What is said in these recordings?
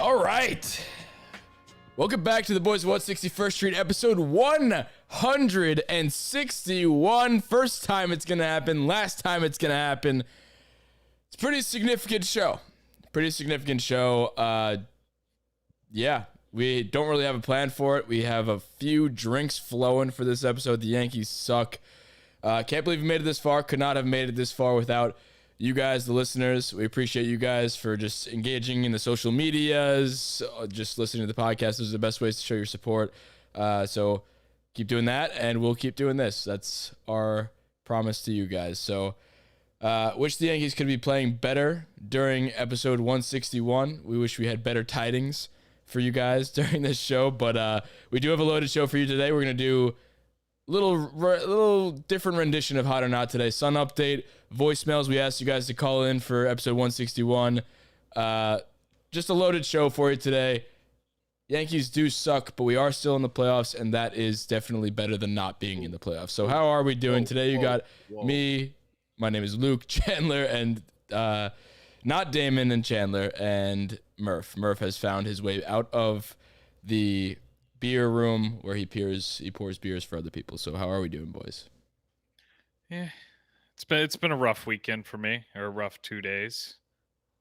All right. Welcome back to the Boys of 161st Street, episode 161. First time it's going to happen. Last time it's going to happen. It's a pretty significant show. Yeah, we don't really have a plan for it. We have a few drinks flowing for this episode. The Yankees suck. Can't believe we made it this far. Could not have made it this far without you guys, the listeners. We appreciate you guys for just engaging in the social medias, just listening to the podcast. Those are the best ways to show your support. So keep doing that, and we'll keep doing this. That's our promise to you guys. So wish the Yankees could be playing better during episode 161. We wish we had better tidings for you guys during this show, but we do have a loaded show for you today. We're going to do little different rendition of Hot or Not today. Sun update, voicemails. We asked you guys to call in for episode 161. Just a loaded show for you today. Yankees do suck, but we are still in the playoffs, and that is definitely better than not being in the playoffs. So how are we doing today? You got me. My name is Luke, Chandler, and not Damon and Chandler, and Murph. Murph has found his way out of the beer room where he pours beers for other people. So how are we doing, boys? Yeah, it's been a rough weekend for me, or a rough 2 days,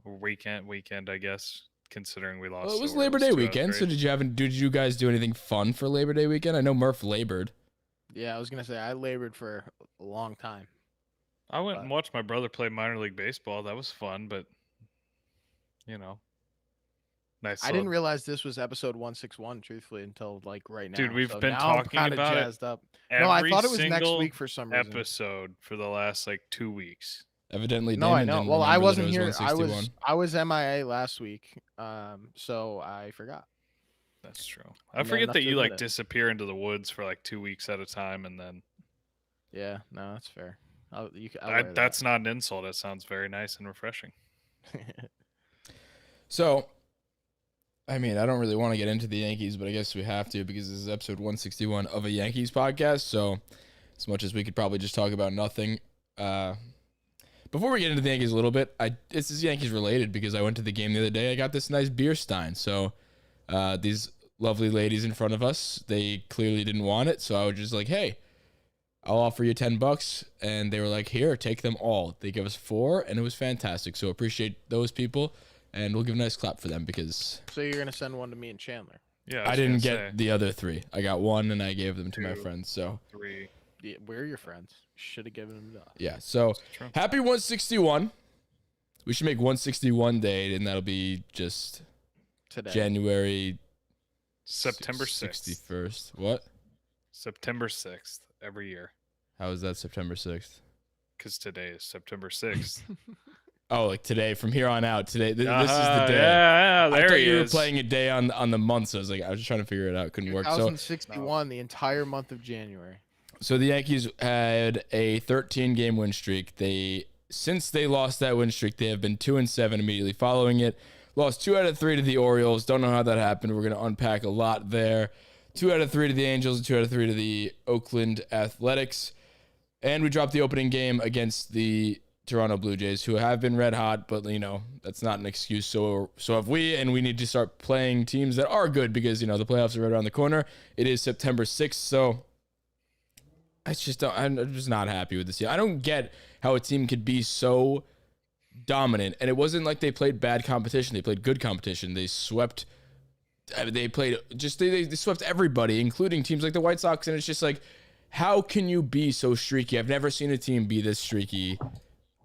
or weekend, I guess, considering we lost. Well, it was Labor Day weekend. So did you guys do anything fun for Labor Day weekend? I know Murph labored. Yeah, I was gonna say I labored for a long time. I went and watched my brother play minor league baseball. That was fun, but nice. I didn't realize this was episode 161, truthfully, until like right now. Dude, we've been now talking I'm about jazzed it. up. No, I thought it was next week for some reason. Episode for the last 2 weeks. Evidently, no, I know. Well, I wasn't here. I was MIA last week, so I forgot. That's true. I forget that you disappear into the woods for 2 weeks at a time, and then. Yeah, no, that's fair. That's not an insult. It sounds very nice and refreshing. So, I mean, I don't really want to get into the Yankees, but I guess we have to because this is episode 161 of a Yankees podcast. So, as much as we could probably just talk about nothing. Before we get into the Yankees a little bit, this is Yankees related because I went to the game the other day. I got this nice beer stein. So, these lovely ladies in front of us, they clearly didn't want it. So I was just like, hey, I'll offer you $10. And they were like, here, take them all. They gave us 4, and it was fantastic. So appreciate those people. And we'll give a nice clap for them because... So you're going to send one to me and Chandler? Yeah, I didn't get the other 3. I got 1, and I gave them to my friends. So 3. Yeah, we're your friends. Should have given them to us. Yeah, so happy 161. We should make 161 day, and that'll be just today. September 6th. 61st. What? September 6th every year. How is that September 6th? Because today is September 6th. Oh, like today, from here on out. Today, this is the day. Yeah, there I thought he you is. were playing a day on the month, so I was just trying to figure it out. Couldn't work. 2061, the entire month of January. So the Yankees had a 13-game win streak. Since they lost that win streak, they have been 2-7 immediately following it. Lost 2 out of 3 to the Orioles. Don't know how that happened. We're going to unpack a lot there. 2 out of 3 to the Angels and 2 out of 3 to the Oakland Athletics. And we dropped the opening game against the Toronto Blue Jays, who have been red hot, but that's not an excuse. So have we, and we need to start playing teams that are good because the playoffs are right around the corner. It is September 6th, so I'm just not happy with this. I don't get how a team could be so dominant, and it wasn't like they played bad competition. They played good competition. They swept. They swept everybody, including teams like the White Sox, and it's just like, how can you be so streaky? I've never seen a team be this streaky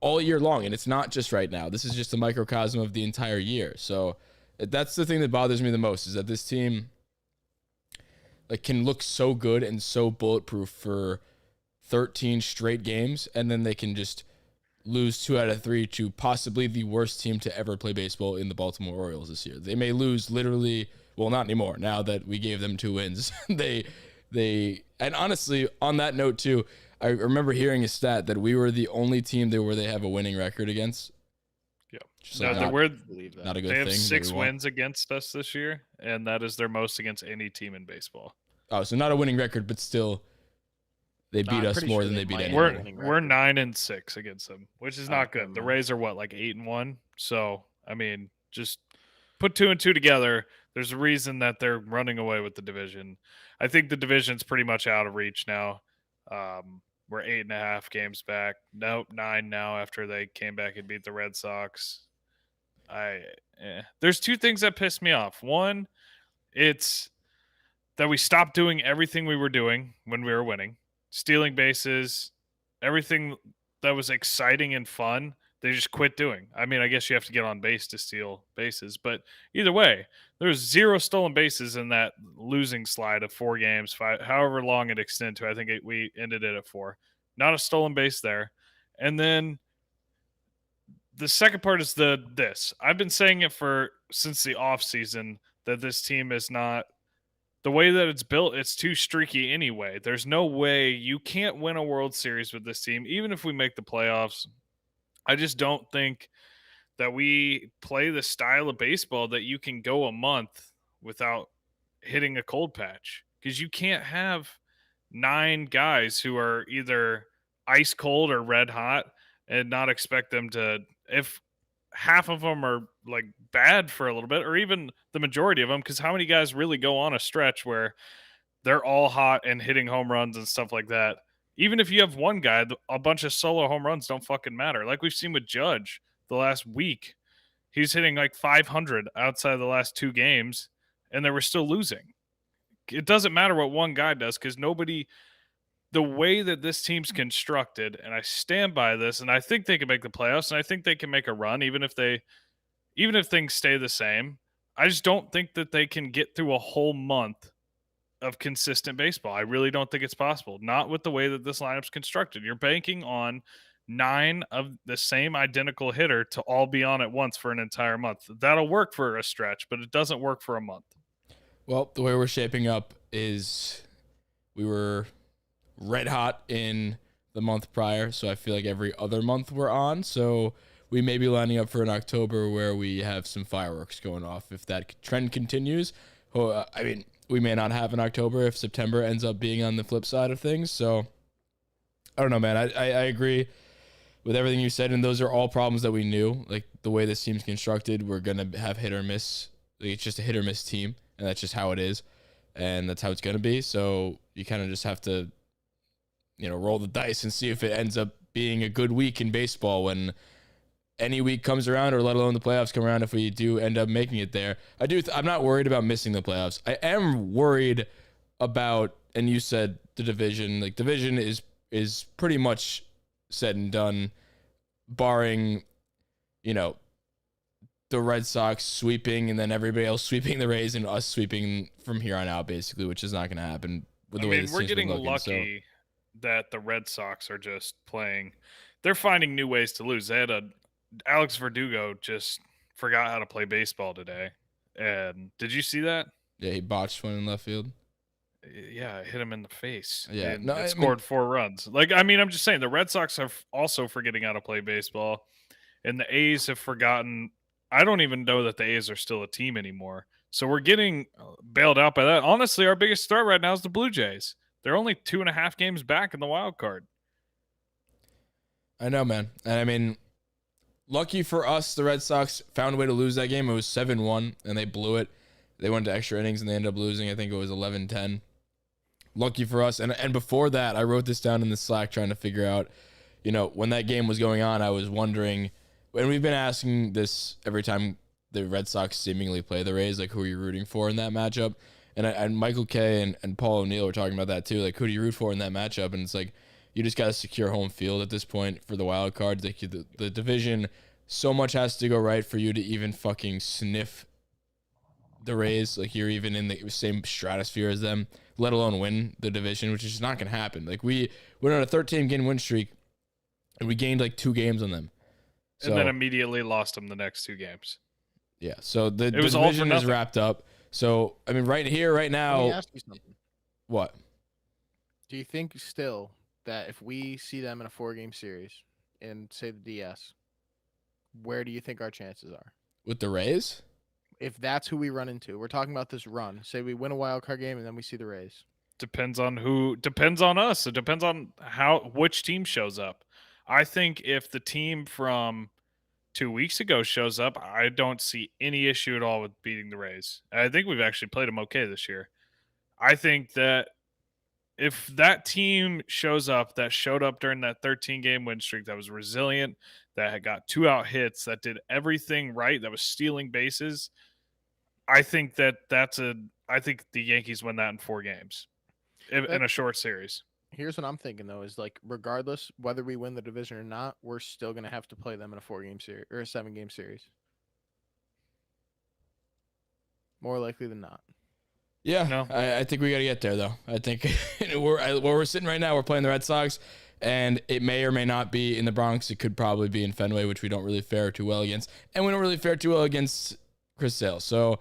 all year long, and it's not just right now. This is just a microcosm of the entire year. So that's the thing that bothers me the most, is that this team can look so good and so bulletproof for 13 straight games, and then they can just lose 2 out of 3 to possibly the worst team to ever play baseball in the Baltimore Orioles this year. They may lose literally, well, not anymore. Now that we gave them 2 wins, and honestly, on that note too, I remember hearing a stat that we were the only team where they have a winning record against. Yeah, not a good thing. They have 6 wins against us this year, and that is their most against any team in baseball. Oh, so not a winning record, but still, they beat us more than they beat anyone. We're 9-6 against them, which is not good. The Rays are 8-1. So I mean, just put 2 and 2 together, there's a reason that they're running away with the division. I think the division's pretty much out of reach now. We're 8.5 games back. Nope, 9 now after they came back and beat the Red Sox. There's 2 things that piss me off. One, it's that we stopped doing everything we were doing when we were winning. Stealing bases, everything that was exciting and fun, they just quit doing. I mean, I guess you have to get on base to steal bases, but either way, there's 0 stolen bases in that losing slide of 4 games, 5, however long it extended to. I think we ended it at 4. Not a stolen base there. And then the second part is this. I've been saying it since the offseason that this team is not the way that it's built. It's too streaky anyway. There's no way you can't win a World Series with this team, even if we make the playoffs. I just don't think that we play the style of baseball that you can go a month without hitting a cold patch, because you can't have 9 guys who are either ice cold or red hot and not expect them to, if half of them are like bad for a little bit, or even the majority of them, because how many guys really go on a stretch where they're all hot and hitting home runs and stuff like that? Even if you have one guy, a bunch of solo home runs don't fucking matter. Like we've seen with Judge the last week, he's hitting like 500 outside the last 2 games, and they were still losing. It doesn't matter what one guy does, because the way that this team's constructed, and I stand by this, and I think they can make the playoffs, and I think they can make a run, even if things stay the same. I just don't think that they can get through a whole month of consistent baseball. I really don't think it's possible. Not with the way that this lineup's constructed. You're banking on 9 of the same identical hitter to all be on at once for an entire month. That'll work for a stretch, but it doesn't work for a month. Well, the way we're shaping up is we were red hot in the month prior, so I feel like every other month we're on. So we may be lining up for an October where we have some fireworks going off. If that trend continues, I mean, we may not have an October if September ends up being on the flip side of things. So I don't know, man. I agree with everything you said, and those are all problems that we knew. Like the way this team's constructed, we're gonna have hit or miss. Like, it's just a hit or miss team, and that's just how it is, and that's how it's gonna be. So you kind of just have to, roll the dice and see if it ends up being a good week in baseball when any week comes around, or let alone the playoffs come around, if we do end up making it there. I'm not worried about missing the playoffs. I am worried about, and you said the division. Like, division is pretty much said and done, barring, the Red Sox sweeping and then everybody else sweeping the Rays and us sweeping from here on out, basically, which is not going to happen with the way this we're team's getting been looking, lucky that the Red Sox are just playing. They're finding new ways to lose. They had Alex Verdugo just forgot how to play baseball today. And did you see that? Yeah, he botched one in left field. Yeah, it hit him in the face. Yeah, and it scored 4 runs. I'm just saying the Red Sox are also forgetting how to play baseball, and the A's have forgotten. I don't even know that the A's are still a team anymore. So we're getting bailed out by that. Honestly, our biggest threat right now is the Blue Jays. They're only 2.5 games back in the wild card. I know, man. And I mean, lucky for us, the Red Sox found a way to lose that game. It was 7-1, and they blew it. They went to extra innings, and they ended up losing. I think it was 11-10. Lucky for us. And before that, I wrote this down in the Slack trying to figure out, when that game was going on, I was wondering, and we've been asking this every time the Red Sox seemingly play the Rays, like, who are you rooting for in that matchup? And Michael K and Paul O'Neill were talking about that too. Like, who do you root for in that matchup? And it's like, you just got to secure home field at this point for the wild card. Like, the division, so much has to go right for you to even fucking sniff the Rays. Like, you're even in the same stratosphere as them, let alone win the division, which is just not going to happen. Like, we went on a 13-game win streak, and we gained like 2 games on them. So, and then immediately lost them the next 2 games. Yeah, so the division is wrapped up. So, I mean, right here, right now. Let me ask you something. What? Do you think still that if we see them in a 4-game series in, say, the DS, where do you think our chances are? With the Rays? If that's who we run into. We're talking about this run. Say we win a wild card game and then we see the Rays. Depends on who. Depends on us. It depends on which team shows up. I think if the team from 2 weeks ago shows up, I don't see any issue at all with beating the Rays. And I think we've actually played them okay this year. I think that if that team shows up that showed up during that 13-game win streak, that was resilient, that had got 2-out hits, that did everything right, that was stealing bases, I think I think the Yankees win that in 4 games in a short series. Here's what I'm thinking though: is like regardless whether we win the division or not, we're still gonna have to play them in a 4-game series or a 7-game series. More likely than not. Yeah, No. I think we got to get there, though. I think where we're sitting right now, we're playing the Red Sox, and it may or may not be in the Bronx. It could probably be in Fenway, which we don't really fare too well against. And we don't really fare too well against Chris Sale. So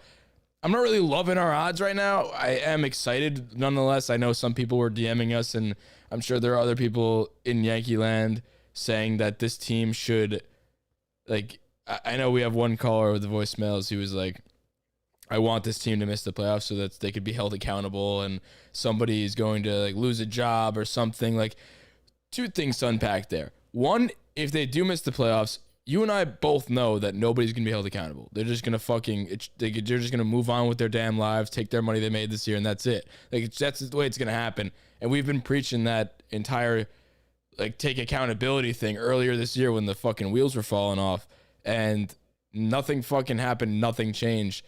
I'm not really loving our odds right now. I am excited nonetheless. I know some people were DMing us, and I'm sure there are other people in Yankee land saying that this team should, like, I know we have one caller with the voicemails. He was like, I want this team to miss the playoffs so that they could be held accountable and somebody is going to like lose a job or something. Like, 2 things to unpack there. One, if they do miss the playoffs, you and I both know that nobody's going to be held accountable. They're just going to they're just going to move on with their damn lives, take their money they made this year, and that's it. Like, that's the way it's going to happen. And we've been preaching that entire, like, take accountability thing earlier this year when the fucking wheels were falling off and nothing fucking happened. Nothing changed.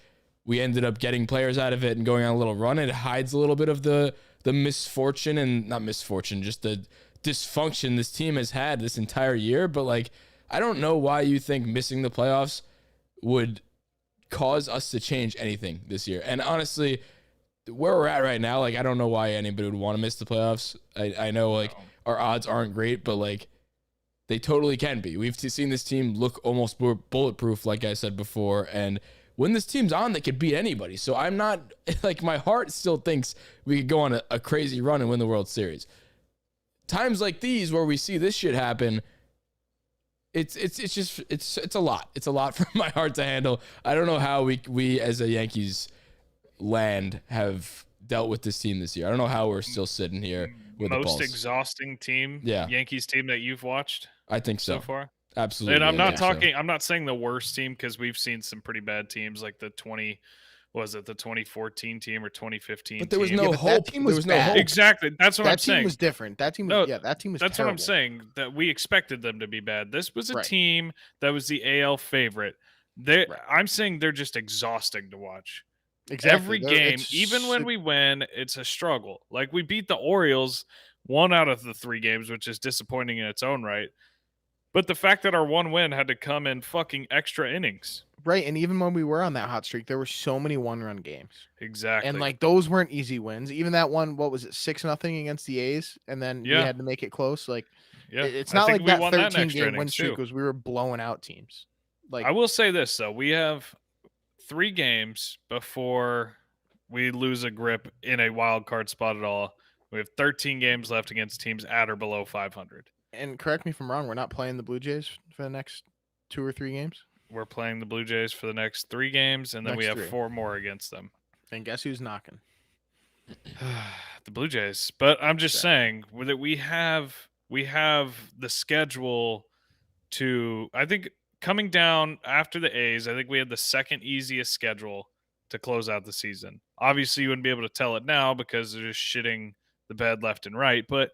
We ended up getting players out of it and going on a little run. It hides a little bit of the misfortune and not misfortune, just the dysfunction this team has had this entire year. But like, I don't know why you think missing the playoffs would cause us to change anything this year. And honestly, where we're at right now, like, I don't know why anybody would want to miss the playoffs. I know like our odds aren't great, but like they totally can be. We've seen this team look almost bulletproof, like I said before, and when this team's on, they could beat anybody. So I'm not, like, my heart still thinks we could go on a crazy run and win the World Series. Times like these where we see this shit happen, it's a lot. It's a lot for my heart to handle. I don't know how we as a Yankees land have dealt with this team this year. I don't know how we're still sitting here with the pulse. Most exhausting team, Yankees team that you've watched? I think so far. Absolutely. And I'm not talking. I'm not saying the worst team because we've seen some pretty bad teams like the 2014 team or 2015. But there was team. no hope. There was no hope. Exactly. That's what I'm saying. That team was different. That team was that team was That's terrible. what I'm saying. That we expected them to be bad. This was a team that was the AL favorite. I'm saying they're just exhausting to watch. Exactly. Every game, even when we win, it's a struggle. Like, we beat the Orioles 1 out of the 3 games, which is disappointing in its own right. But the fact that our 1 win had to come in fucking extra innings. Right, and even when we were on that hot streak, there were so many 1-run games. Exactly. And like those weren't easy wins. Even that one, what was it, 6-0 against the A's, and then we had to make it close. Like, it's not like that 13-game win streak was we were blowing out teams. Like, I will say this though, we have 3 games before we lose a grip in a wild card spot at all. We have 13 games left against teams at or below 500. And correct me if I'm wrong, we're not playing the Blue Jays for the next 2 or 3 games? We're playing the Blue Jays for the next 3 games, and then we have 4 more against them. And guess who's knocking? The Blue Jays. But I'm just saying that we have the schedule to, I think, coming down after the A's, I think we had the second easiest schedule to close out the season. Obviously, you wouldn't be able to tell it now because they're just shitting the bed left and right, but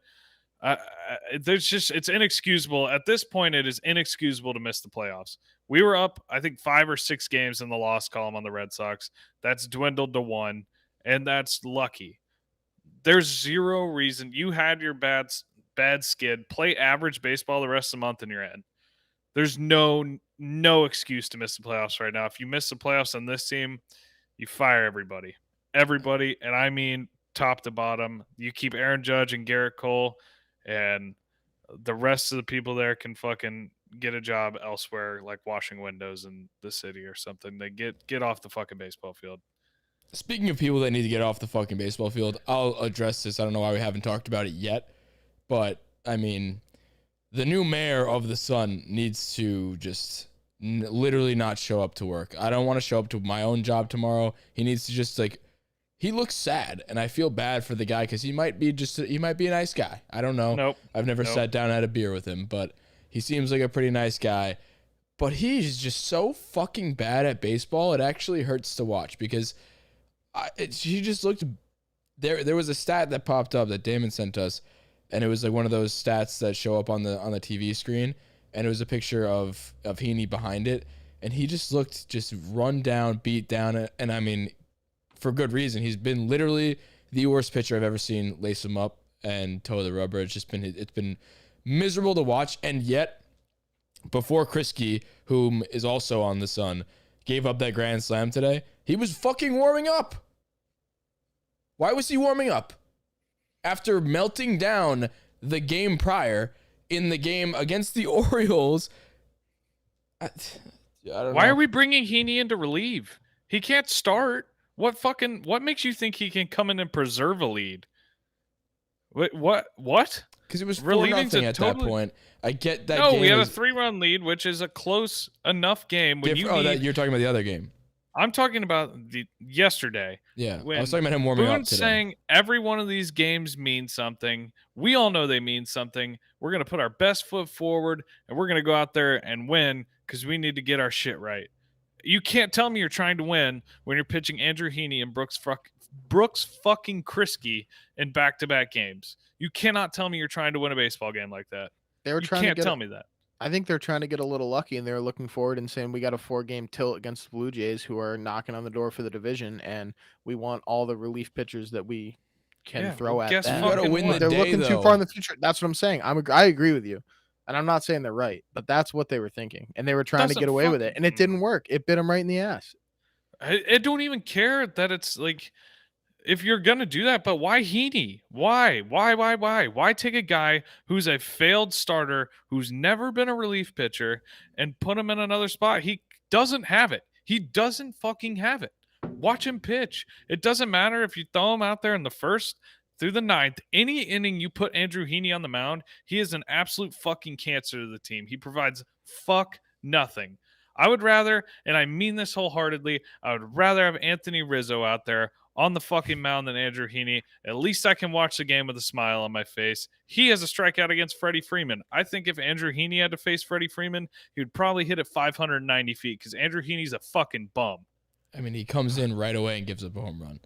it's inexcusable. At this point, it is inexcusable to miss the playoffs. We were up, I think, 5 or 6 games in the loss column on the Red Sox. That's dwindled to 1, and that's lucky. There's zero reason. You had your bad skid. Play average baseball the rest of the month and you're in. There's no excuse to miss the playoffs right now. If you miss the playoffs on this team, you fire everybody. Everybody, and I mean top to bottom. You keep Aaron Judge and Garrett Cole, and the rest of the people there can fucking get a job elsewhere, like washing windows in the city or something. They get off the fucking baseball field. Speaking of people that need to get off the fucking baseball field, I'll address this. I don't know why we haven't talked about it yet, but I mean, the new mayor of the Sun needs to just literally not show up to work. I don't want to show up to my own job tomorrow. He needs to just he looks sad, and I feel bad for the guy because he might be a nice guy. I don't know. Nope. I've never sat down and had a beer with him, but he seems like a pretty nice guy. but he's just so fucking bad at baseball. It actually hurts to watch because he just looked. There was a stat that popped up that Damon sent us, and it was like one of those stats that show up on the TV screen, and it was a picture of Heaney behind it, and he just looked just run down, beat down, and I mean, for good reason. He's been literally the worst pitcher I've ever seen lace him up and toe the rubber. It's been miserable to watch, and yet before Krisky, whom is also on the Sun, gave up that grand slam today, he was fucking warming up. Why was he warming up? After melting down the game prior in the game against the Orioles. I don't know. Why are we bringing Heaney in to relieve? He can't start. What makes you think he can come in and preserve a lead? What? Because it was 4-0 at that point. I get that. No, we had a 3-run lead, which is a close enough game. When you're talking about the other game. I'm talking about yesterday. Yeah, I was talking about him warming up today. Saying every one of these games means something. We all know they mean something. We're going to put our best foot forward, and we're going to go out there and win because we need to get our shit right. You can't tell me you're trying to win when you're pitching Andrew Heaney and Brooks fucking Krisky in back-to-back games. You cannot tell me you're trying to win a baseball game like that. You can't tell me that. I think they're trying to get a little lucky, and they're looking forward and saying we got a 4-game tilt against the Blue Jays, who are knocking on the door for the division, and we want all the relief pitchers that we can throw at them. You gotta win the they're day, looking too far in the future. That's what I'm saying. I agree with you, and I'm not saying they're right, but that's what they were thinking, and they were trying to get away with it, and it didn't work. It bit them right in the ass. I don't even care that it's like. If you're going to do that, but why Heaney? Why? Why take a guy who's a failed starter, who's never been a relief pitcher, and put him in another spot? He doesn't have it. He doesn't fucking have it. Watch him pitch. It doesn't matter if you throw him out there in the first through the ninth. Any inning you put Andrew Heaney on the mound, he is an absolute fucking cancer to the team. He provides nothing. I would rather, and I mean this wholeheartedly, I would rather have Anthony Rizzo out there on the fucking mound than Andrew Heaney. At least I can watch the game with a smile on my face. He has a strikeout against Freddie Freeman. I think if Andrew Heaney had to face Freddie Freeman, he would probably hit it 590 feet because Andrew Heaney's a fucking bum. I mean, he comes in right away and gives up a home run.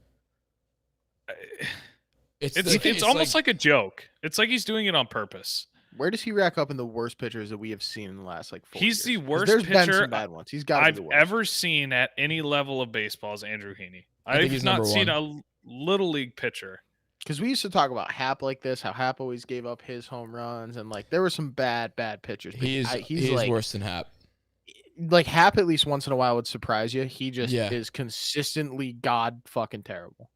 It's almost like a joke. It's like he's doing it on purpose. Where does he rack up in the worst pitchers that we have seen in the last 4 years? He's the worst pitcher been some bad ones. I've ever seen at any level of baseball is Andrew Heaney. I've not seen a little league pitcher. Because we used to talk about Hap like this, how Hap always gave up his home runs, and like there were some bad pitchers. He's like, worse than Hap. Like Hap, at least once in a while, would surprise you. He just is consistently god fucking terrible.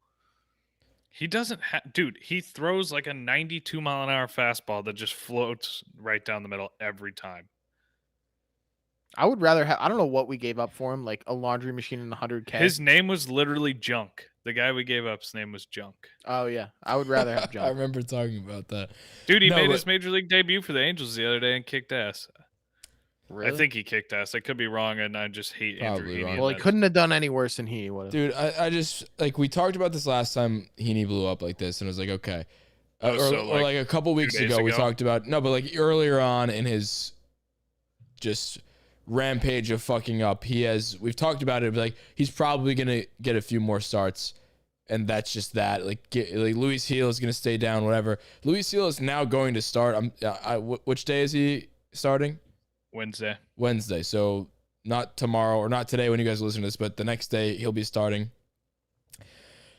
He doesn't dude, he throws like a 92 mile an hour fastball that just floats right down the middle every time. I would rather have, I don't know what we gave up for him, like a laundry machine in 100K. His name was literally Junk. The guy we gave up's name was Junk. Oh, yeah. I would rather have Junk. I remember talking about that. Dude, he made his major league debut for the Angels the other day and kicked ass. Really? I think he kicked ass. I could be wrong, and I just hate Andrew Heaney. Well, he couldn't have done any worse than he would have. Dude, I just, like, we talked about this last time Heaney blew up like this, and it was like, okay. Or like a couple weeks ago, we talked about, no, but like earlier on in his just rampage of fucking up, we've talked about it, but like, he's probably going to get a few more starts, and that's just that. Like Luis Gil is going to stay down, whatever. Luis Gil is now going to start. Which day is he starting? Wednesday. So not tomorrow or not today when you guys listen to this, but the next day he'll be starting.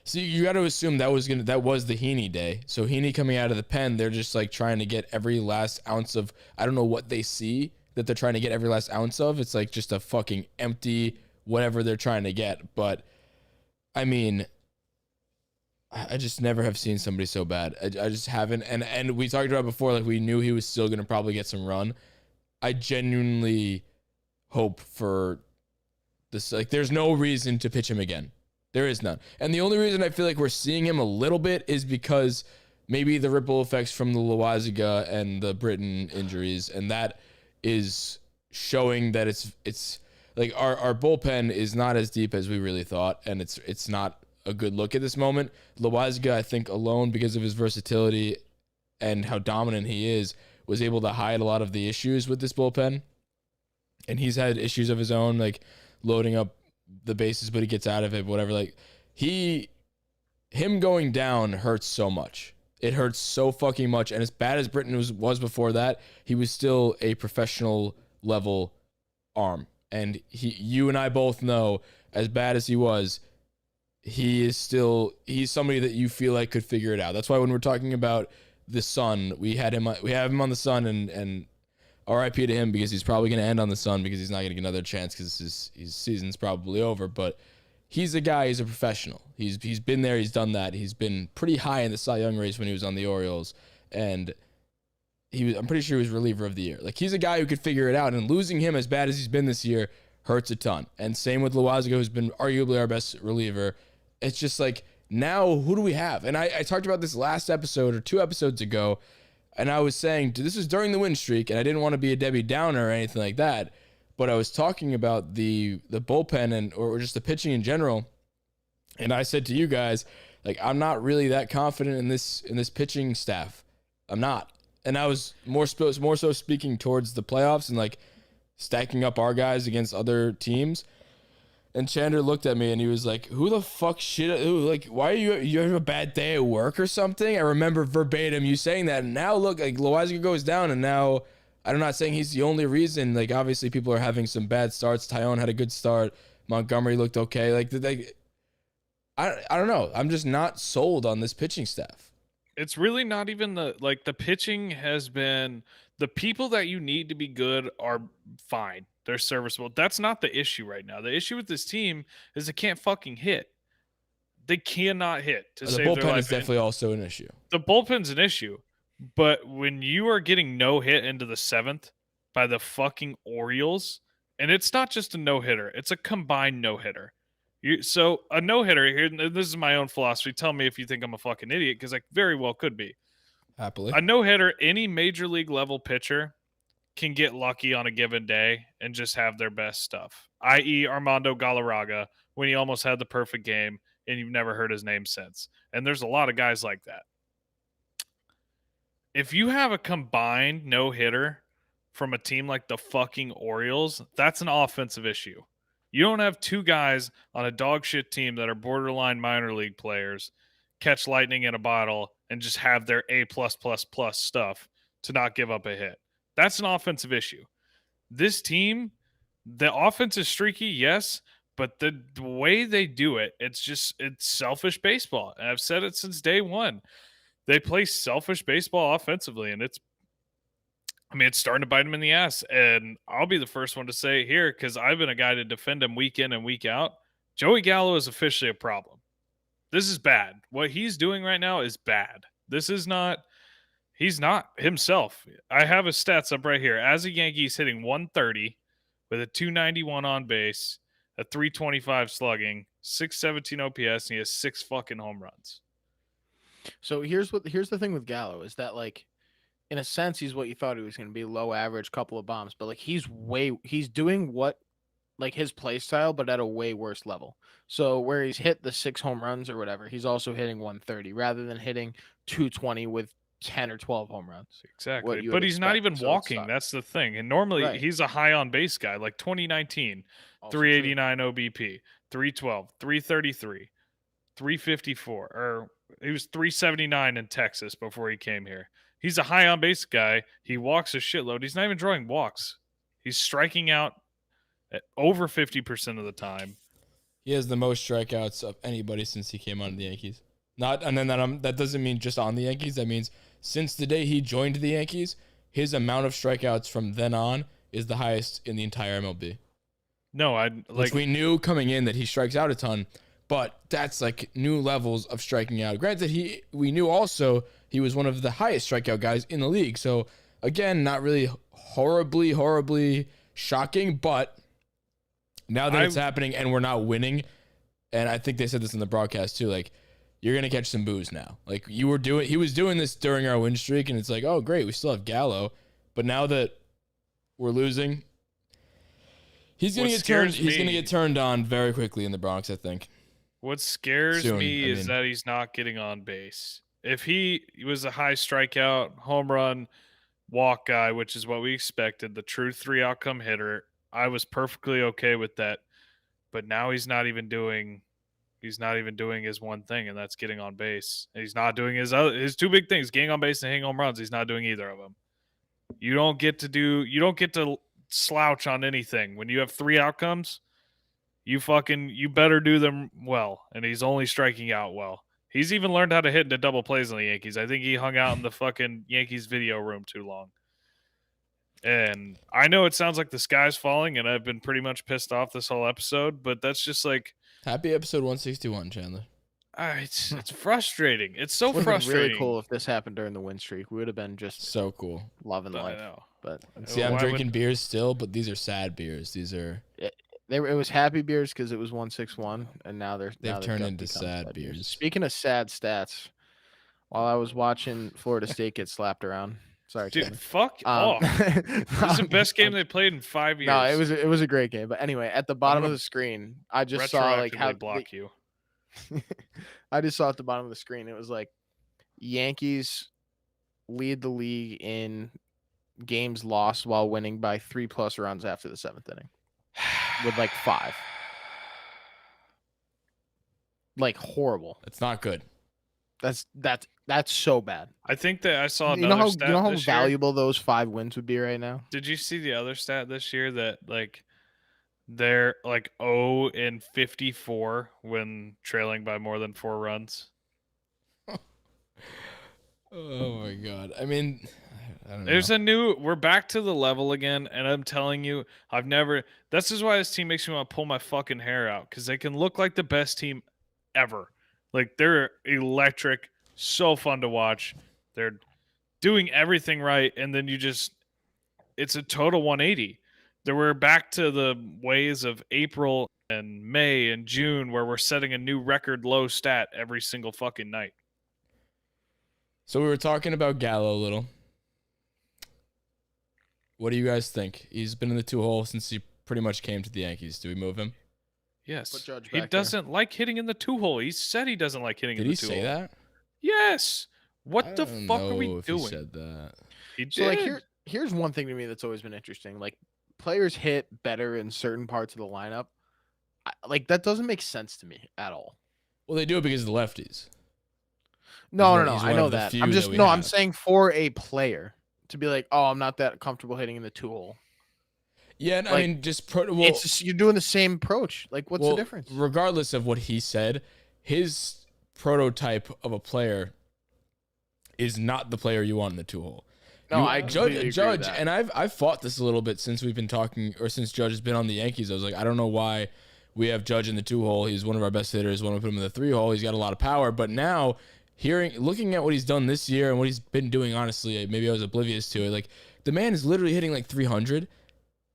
So you got to assume that was the Heaney day. So Heaney coming out of the pen, they're just like trying to get every last ounce of, I don't know what they see that they're trying to get every last ounce of. It's like just a fucking empty whatever they're trying to get. But I mean, I just never have seen somebody so bad. I just haven't. And we talked about before, like we knew he was still going to probably get some run. I genuinely hope for this. Like, there's no reason to pitch him again. There is none. And the only reason I feel like we're seeing him a little bit is because maybe the ripple effects from the Loaisiga and the Britton injuries, and that is showing that it's like our bullpen is not as deep as we really thought, and it's not a good look at this moment. Loaisiga, I think, alone because of his versatility and how dominant he is, was able to hide a lot of the issues with this bullpen. and he's had issues of his own, like loading up the bases, but he gets out of it, whatever. Like him going down hurts so much. It hurts so fucking much. And as bad as Britton was before that, he was still a professional level arm. And you and I both know, as bad as he was, he's somebody that you feel like could figure it out. That's why when we're talking about the Sun, we have him on the Sun, and RIP to him, because he's probably going to end on the Sun, because he's not going to get another chance, because his season's probably over. But he's a guy, he's a professional. He's been there, he's done that. He's been pretty high in the Cy Young race when he was on the Orioles, and I'm pretty sure he was reliever of the year. Like, he's a guy who could figure it out, and losing him as bad as he's been this year hurts a ton. And same with Loaisiga, who's been arguably our best reliever. It's just like, now who do we have? And I talked about this last episode or 2 episodes ago, and I was saying, this was during the win streak, and I didn't want to be a Debbie Downer or anything like that, but I was talking about the bullpen or just the pitching in general, and I said to you guys, like, I'm not really that confident in this pitching staff. I'm not. And I was more so speaking towards the playoffs and like stacking up our guys against other teams. And Chandler looked at me and he was like, "Who the fuck why are you have a bad day at work or something?" I remember verbatim you saying that. And now look, like, Loaisiga goes down, and now I'm not saying he's the only reason. Like, obviously people are having some bad starts. Tyone had a good start. Montgomery looked okay. I don't know. I'm just not sold on this pitching staff. It's really not even the pitching has been, the people that you need to be good are fine. They're serviceable. That's not the issue right now. The issue with this team is they can't fucking hit. They cannot hit to save their life. The bullpen is definitely also an issue. The bullpen's an issue. But when you are getting no hit into the 7th by the fucking Orioles, and it's not just a no-hitter, it's a combined no-hitter. So a no-hitter here, and this is my own philosophy. Tell me if you think I'm a fucking idiot, because I very well could be. Happily. A no-hitter, any major league level pitcher can get lucky on a given day and just have their best stuff, i.e. Armando Galarraga, when he almost had the perfect game and you've never heard his name since. And there's a lot of guys like that. If you have a combined no-hitter from a team like the fucking Orioles, that's an offensive issue. You don't have 2 guys on a dog shit team that are borderline minor league players catch lightning in a bottle and just have their A++ stuff to not give up a hit. That's an offensive issue. This team, the offense is streaky, yes, but the way they do it, it's selfish baseball. And I've said it since day one. They play selfish baseball offensively, and it's starting to bite them in the ass. And I'll be the first one to say here, because I've been a guy to defend him week in and week out. Joey Gallo is officially a problem. This is bad. What he's doing right now is bad. He's not himself. I have his stats up right here. As a Yankee, he's hitting 130 with a 291 on base, a 325 slugging, 617 OPS, and he has 6 fucking home runs. So here's the thing with Gallo is that, like, in a sense, he's what you thought he was going to be, low average, couple of bombs, but like he's doing what, like, his play style, but at a way worse level. So where he's hit the 6 home runs or whatever, he's also hitting 130 rather than hitting 220 with 10 or 12 home runs. Exactly. But he's not even walking. That's the thing. And normally he's a high on base guy. Like 2019, also 389 true. OBP, 312, 333, 354, or he was 379 in Texas before he came here. He's a high on base guy. He walks a shitload. He's not even drawing walks. He's striking out at over 50% of the time. He has the most strikeouts of anybody since he came on the Yankees. That doesn't mean just on the Yankees. That means since the day he joined the Yankees, his amount of strikeouts from then on is the highest in the entire MLB. No, which we knew coming in that he strikes out a ton, but that's like new levels of striking out. Granted, we knew also he was one of the highest strikeout guys in the league. So again, not really horribly shocking, but now that it's happening and we're not winning, and I think they said this in the broadcast too, like, you're going to catch some boos now. Like, he was doing this during our win streak, and it's like, oh, great, we still have Gallo. But now that we're losing, he's going to get turned on very quickly in the Bronx, I think. What scares me is that he's not getting on base. If he was a high strikeout, home run, walk guy, which is what we expected, the true 3 outcome hitter, I was perfectly okay with that. But now he's not even doing his one thing, and that's getting on base. And he's not doing his two big things, getting on base and hitting home runs. He's not doing either of them. You don't get to slouch on anything. When you have 3 outcomes, you better do them well. And he's only striking out well. He's even learned how to hit into double plays on the Yankees. I think he hung out in the fucking Yankees video room too long. And I know it sounds like the sky's falling, and I've been pretty much pissed off this whole episode, but that's just like Happy episode 161, Chandler. it's frustrating. It's so Would've frustrating. been really cool if this happened during the win streak. We would have been just So cool. loving I life. know. But See, I'm Why drinking would- beers still, but these are sad beers. These are it was happy beers because it was 161, and now they've turned got into become sad beers. Speaking of sad stats, while I was watching Florida State get slapped around, sorry, Dude, Chandler. fuck off. This is the best game they played in 5 years. No, it was a great game. But anyway, at the bottom of the screen, I just saw like how block you. I just saw at the bottom of the screen. It was like Yankees lead the league in games lost while winning by 3+ runs after the 7th inning with like 5. Like horrible. It's not good. That's so bad. I think that I saw You another know stat how this year. valuable those 5 wins would be right now? Did you see the other stat this year that like they're like 0-54 when trailing by more than 4 runs? Oh my god. I mean, I don't know. We're back to the level again, and I'm telling you, this is why this team makes me want to pull my fucking hair out, because they can look like the best team ever. Like, they're electric, so fun to watch. They're doing everything right, and then it's a total 180. We're back to the ways of April and May and June, where we're setting a new record low stat every single fucking night. So we were talking about Gallo a little. What do you guys think? He's been in the 2-hole since he pretty much came to the Yankees. Do we move him? Yes. Put Judge He back there. doesn't like hitting in the 2-hole. He said he doesn't like hitting Did in he the 2-hole. say that? Yes. What I the don't fuck are know we if doing? He said that. He did. So like here's one thing to me that's always been interesting. Like players hit better in certain parts of the lineup. Like that doesn't make sense to me at all. Well, they do it because of the lefties. No. He's I one know of the that. few I'm just that we I'm have. saying for a player to be like, oh, I'm not that comfortable hitting in the 2-hole. Yeah, and I Like, mean, It's just, you're doing the same approach. Like, what's the difference? Regardless of what he said, his prototype of a player is not the player you want in the 2-hole. No, I completely agree with Judge, that. and I've fought this a little bit since we've been talking, or since Judge has been on the Yankees. I was like, I don't know why we have Judge in the 2-hole. He's one of our best hitters. When we put him in the 3-hole, he's got a lot of power. But now, looking at what he's done this year and what he's been doing, honestly, maybe I was oblivious to it. Like the man is literally hitting like 300.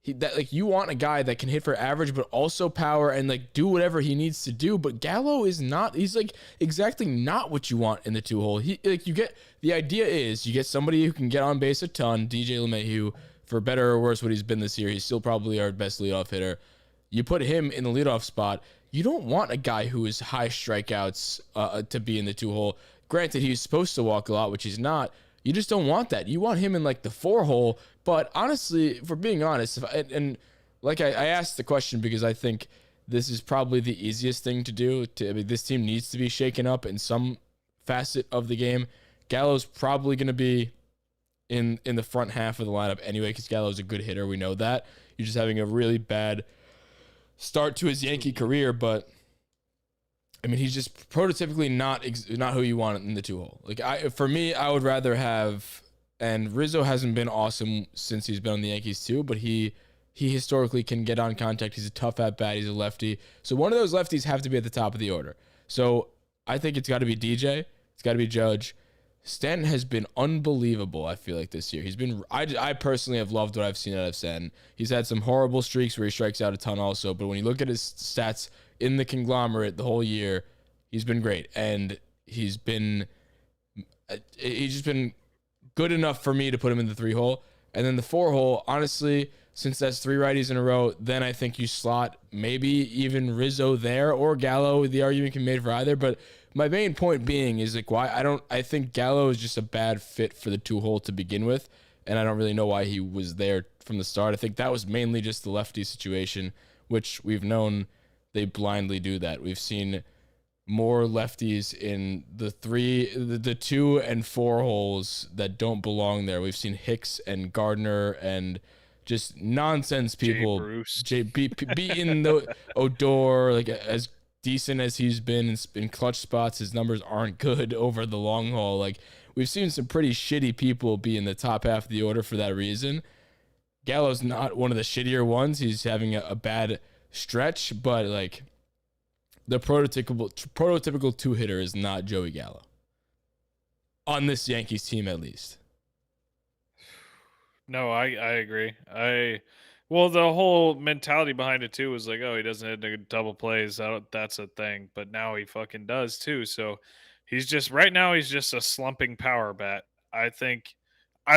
You want a guy that can hit for average, but also power and like do whatever he needs to do. But Gallo is not. He's like exactly not what you want in the 2-hole. The idea is you get somebody who can get on base a ton. DJ LeMahieu, for better or worse, what he's been this year, he's still probably our best leadoff hitter. You put him in the leadoff spot. You don't want a guy who is high strikeouts to be in the 2-hole. Granted, he's supposed to walk a lot, which he's not. You just don't want that. You want him in like the 4-hole. But honestly, for being honest, I asked the question because I think this is probably the easiest thing to do. This team needs to be shaken up in some facet of the game. Gallo's probably going to be in the front half of the lineup anyway because Gallo's a good hitter. We know that. You're just having a really bad start to his Yankee career, but I mean, he's just prototypically not who you want in the 2-hole. Like for me, I would rather have. And Rizzo hasn't been awesome since he's been on the Yankees too, but he historically can get on contact. He's a tough at bat. He's a lefty. So one of those lefties have to be at the top of the order. So I think it's got to be DJ. It's got to be Judge. Stanton has been unbelievable, I feel like, this year. I personally have loved what I've seen out of Stanton. He's had some horrible streaks where he strikes out a ton also, but when you look at his stats in the conglomerate the whole year, he's been great. And he's just been good enough for me to put him in the 3-hole. And then the 4-hole, honestly, since that's 3 righties in a row, then I think you slot maybe even Rizzo there or Gallo. The argument can be made for either. But my main point being is like why I think Gallo is just a bad fit for the 2-hole to begin with. and I don't really know why he was there from the start. I think that was mainly just the lefty situation, which we've known they blindly do that. We've seen more lefties in the 2 and 4 holes that don't belong there. We've seen Hicks and Gardner and just nonsense people beating the Odor, like as decent as he's been in clutch spots. His numbers aren't good over the long haul. Like, we've seen some pretty shitty people be in the top half of the order for that reason. Gallo's not one of the shittier ones. He's having a bad stretch, but like the prototypical 2-hitter is not Joey Gallo. On this Yankees team, at least. No, I agree. Well, the whole mentality behind it too was like, oh, he doesn't hit the double plays. That's a thing, but now he fucking does too. So he's just a slumping power bat. I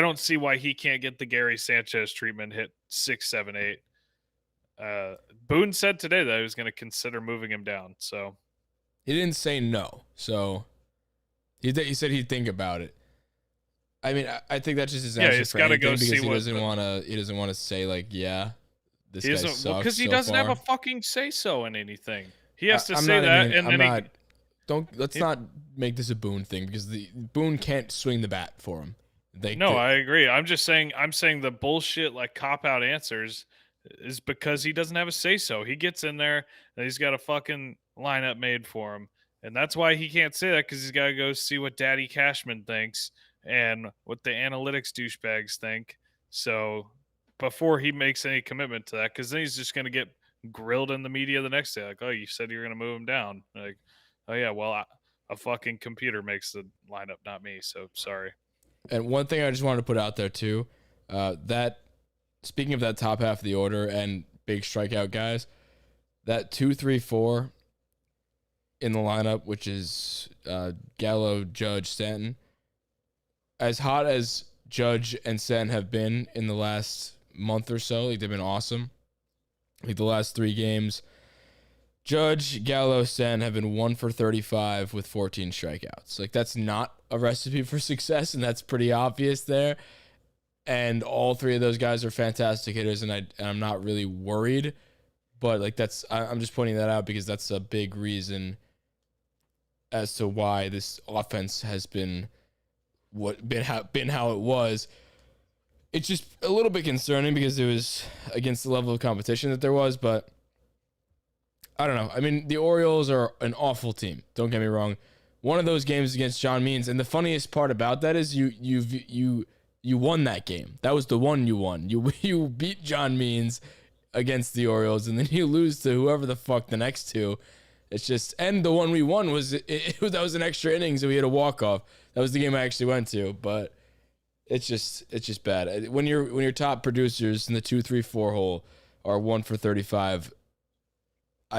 don't see why he can't get the Gary Sanchez treatment, hit 6, 7, 8. Boone said today that he was going to consider moving him down. So he didn't say no. So he said he'd think about it. I mean, I think that's just his answer for anything, because he doesn't want to say like, yeah, this guy sucks because he doesn't have a fucking say so in anything. He has to I'm say not that, even, and I'm then not. Let's not make this a Boone thing, because Boone can't swing the bat for him. I agree. I'm saying the bullshit like cop out answers is because he doesn't have a say so. He gets in there and he's got a fucking lineup made for him, and that's why he can't say that, because he's got to go see what Daddy Cashman thinks and what the analytics douchebags think. So before he makes any commitment to that, because then he's just going to get grilled in the media the next day. Like, oh, you said you're going to move him down. Like, oh yeah, well, a fucking computer makes the lineup, not me. So sorry. And one thing I just wanted to put out there too, that speaking of that top half of the order and big strikeout guys, that 2, 3, 4 in the lineup, which is Gallo, Judge, Stanton. As hot as Judge and Stanton have been in the last month or so, like they've been awesome. Like the last 3 games, Judge, Gallo, Stanton have been 1 for 35 with 14 strikeouts. Like, that's not a recipe for success, and that's pretty obvious there. And all 3 of those guys are fantastic hitters, and I'm not really worried. But like I'm just pointing that out because that's a big reason as to why this offense has been how it was. It's just a little bit concerning because it was against the level of competition that there was, but I don't know. I mean, the Orioles are an awful team. Don't get me wrong. One of those games against John Means, and the funniest part about that is you won that game. That was the one you won. You beat John Means against the Orioles, and then you lose to whoever the fuck the next 2. It's just, and the one we won was that was an extra innings, and we had a walk-off. That was the game I actually went to, but it's just bad. When your top producers in the 2, 3, 4 hole are 1 for 35,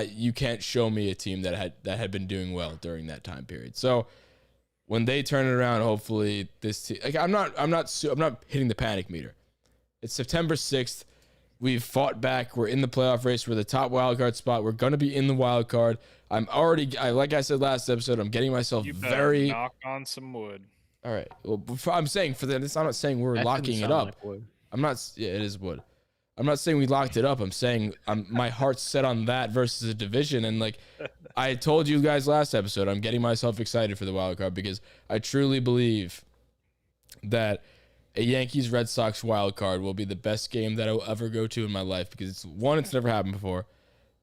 you can't show me a team that had been doing well during that time period. So when they turn it around, hopefully this team, like I'm not hitting the panic meter. It's September 6th. We've fought back. We're in the playoff race. We're the top wildcard spot. We're going to be in the wild card. Like I said last episode, I'm getting myself knock on some wood. All right. Well, I'm saying for this, I'm not saying we're locking it up. Like wood. I'm not. Yeah, it is wood. I'm not saying we locked it up. I'm saying my heart's set on that versus a division. And like I told you guys last episode, I'm getting myself excited for the wild card because I truly believe that a Yankees Red Sox wild card will be the best game that I will ever go to in my life, because it's never happened before,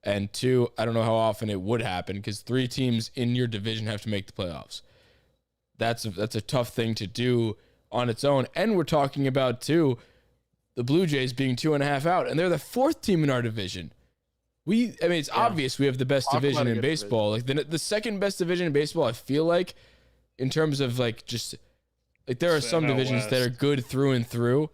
and 2, I don't know how often it would happen, because 3 teams in your division have to make the playoffs. That's a tough thing to do on its own. And we're talking about too the Blue Jays being 2.5 out, and they're the 4th team in our division. It's obvious we have the best division in baseball. Division. Like the second best division in baseball, I feel like, in terms of like just. Like there are some divisions that are good through and through,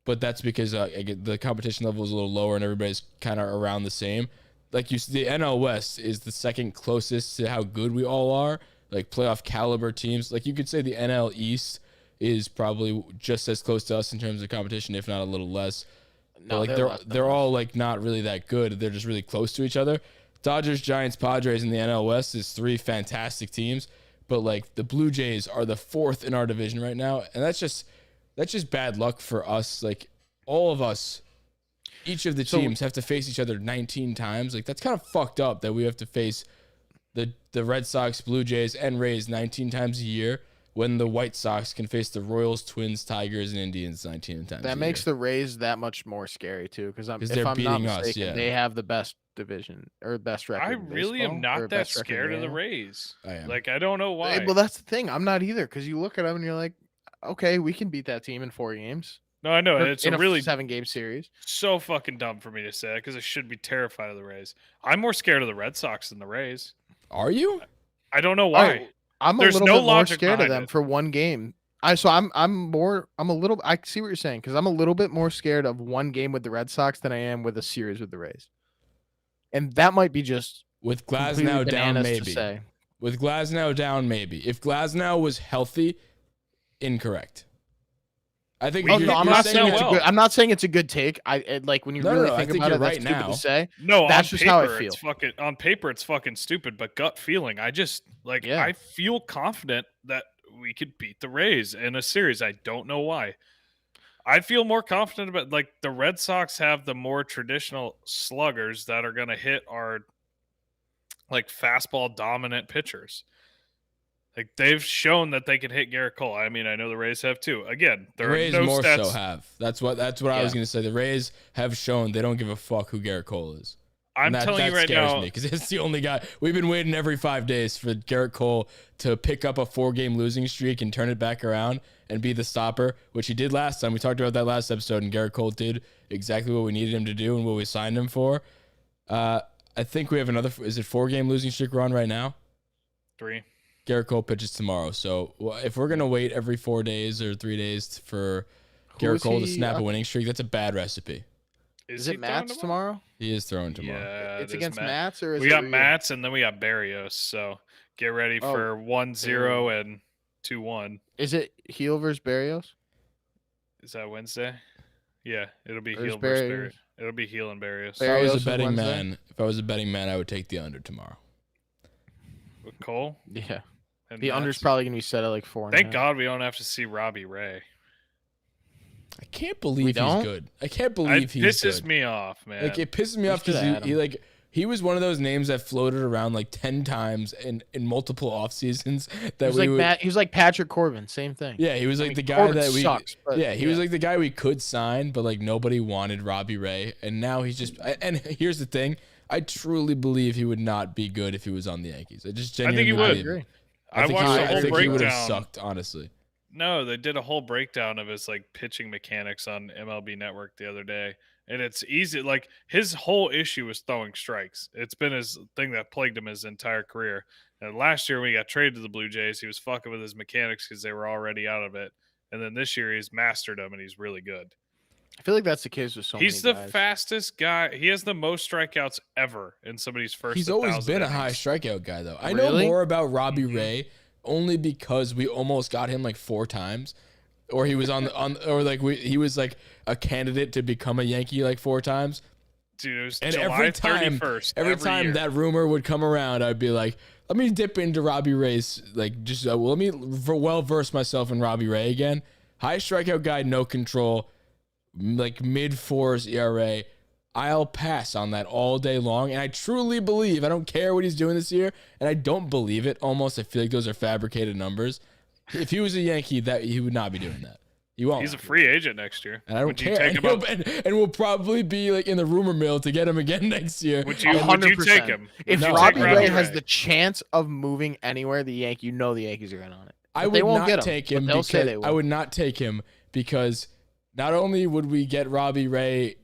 but that's because the competition level is a little lower and everybody's kind of around the same. Like the NL West is the second closest to how good we all are, like playoff caliber teams. Like you could say the NL East is probably just as close to us in terms of competition, if not a little less. No, but like they're all like not really that good. They're just really close to each other. Dodgers, Giants, Padres in the NL West is 3 fantastic teams. But like the Blue Jays are the 4th in our division right now, and that's just That's just bad luck for us. Like all of us, each of the teams have to face each other 19 times. Like that's kind of fucked up that we have to face the Red Sox, Blue Jays, and Rays 19 times a year when the White Sox can face the Royals, Twins, Tigers, and Indians 19 times. That makes the Rays that much more scary too, because they're I'm not beating us, mistaken, yeah. they have the best division or best record. I in really am baseball, or not that best record scared in of the AL. Rays. I am. Like I don't know why. Well, that's the thing. I'm not either, because you look at them and you're like, okay, we can beat that team in 4 games. No, I know. Or It's in a really 7-game series. so fucking dumb for me to say because I should be terrified of the Rays. I'm more scared of the Red Sox than the Rays. Are you? I don't know why. I'm There's a little no bit more logic scared of behind them it. for 1 game. I'm a little. I see what you're saying, because I'm a little bit more scared of 1 game with the Red Sox than I am with a series with the Rays. And that might be just With completely Glasnow down, bananas to maybe. say. With Glasnow down, maybe. If Glasnow was healthy, incorrect. I think. Oh, you're- no, I'm you're not saying saying it- it's a good. I'm not saying it's a good take. Like when you No, really no, I think think about you're it, that's right stupid now. to say. No, That's on just how I paper, feel. It's fucking on paper. It's fucking stupid, but gut feeling, I just like. Yeah. I feel confident that we could beat the Rays in a series. I don't know why. I feel more confident about like the Red Sox have the more traditional sluggers that are going to hit our like fastball dominant pitchers. Like they've shown that they can hit Garrett Cole. I mean, I know the Rays have too. Again, The there Rays are no more stats. so have. That's what I was Yeah. gonna say. The Rays have shown they don't give a fuck who Garrett Cole is. I'm And telling you that right scares now. me because it's the only guy. We've been waiting every 5 days for Garrett Cole to pick up a 4-game losing streak and turn it back around and be the stopper, which he did last time. We talked about that last episode, and Garrett Cole did exactly what we needed him to do and what we signed him for. I think we have another. Is it 4-game losing streak we're on right now? 3. Garrett Cole pitches tomorrow. So if we're gonna wait every 4 days or 3 days for Garrett is Cole to he snap a up- winning streak, that's a bad recipe. Is he it throwing Mats tomorrow? He is throwing tomorrow. Yeah, It's it is against Matt. Mats, or is We it got Rio? Mats and then we got Barrios. So get ready Oh, for 1-0 and 2-1. Is it Heel versus Barrios? Is that Wednesday? Yeah, it'll be Or is Heel versus Barrios- Barrios. It'll be Heel and Barrios. If I was Barrios a is betting Wednesday? man, I would take the under tomorrow. With Cole. Yeah. And The under's Mats. probably gonna be set at like 4. Thank God we don't have to see Robbie Ray. I can't believe he's don't? good. I can't It believe he's pisses good. me off, man. Like it pisses me We off because shoulda had him. he was one of those names that floated around like 10 times in multiple off seasons that He was like Patrick Corbin, same thing. Yeah, he was I like mean, the guy Corbin that we sucks, but he was like the guy we could sign, but like nobody wanted Robbie Ray, and now he's just. And here's the thing: I truly believe he would not be good if he was on the Yankees. I just I think genuinely he would. believe it. agree. I think watched he, the I whole think he would have breakdown. sucked, honestly. No, they did a whole breakdown of his like pitching mechanics on MLB Network the other day. And it's easy. Like his whole issue was throwing strikes. It's been his thing that plagued him his entire career. And last year when he got traded to the Blue Jays, he was fucking with his mechanics because they were already out of it. And then this year he's mastered them and he's really good. I feel like that's the case with so He's many the guys. fastest guy. He has the most strikeouts ever in somebody's first. He's always 1,000 been a high innings. strikeout guy, though. I know Really? more about Robbie Mhm. Ray only because we almost got him like 4 times, or he was he was like a candidate to become a Yankee like 4 times. Dude, it was And July every time, 31st. every time year. that rumor would come around, I'd be like, let me dip into Robbie Ray's, like, just let me well verse myself in Robbie Ray again. High strikeout guy, no control, like mid-4s ERA. I'll pass on that all day long. And I truly believe, I don't care what he's doing this year, and I don't believe it almost. I feel like those are fabricated numbers. If he was a Yankee, that he would not be doing that. He won't. He's a free agent next year. And I don't Would you care. take And, him up? and we'll probably be like in the rumor mill to get him again next year. Would you take 100%. him? If No, Robbie take Ray Robbie has Ray. the chance of moving anywhere, the Yankees are in on it. I But they would won't not get him, take but him they'll say because they will. I would not take him because not only would we get Robbie Ray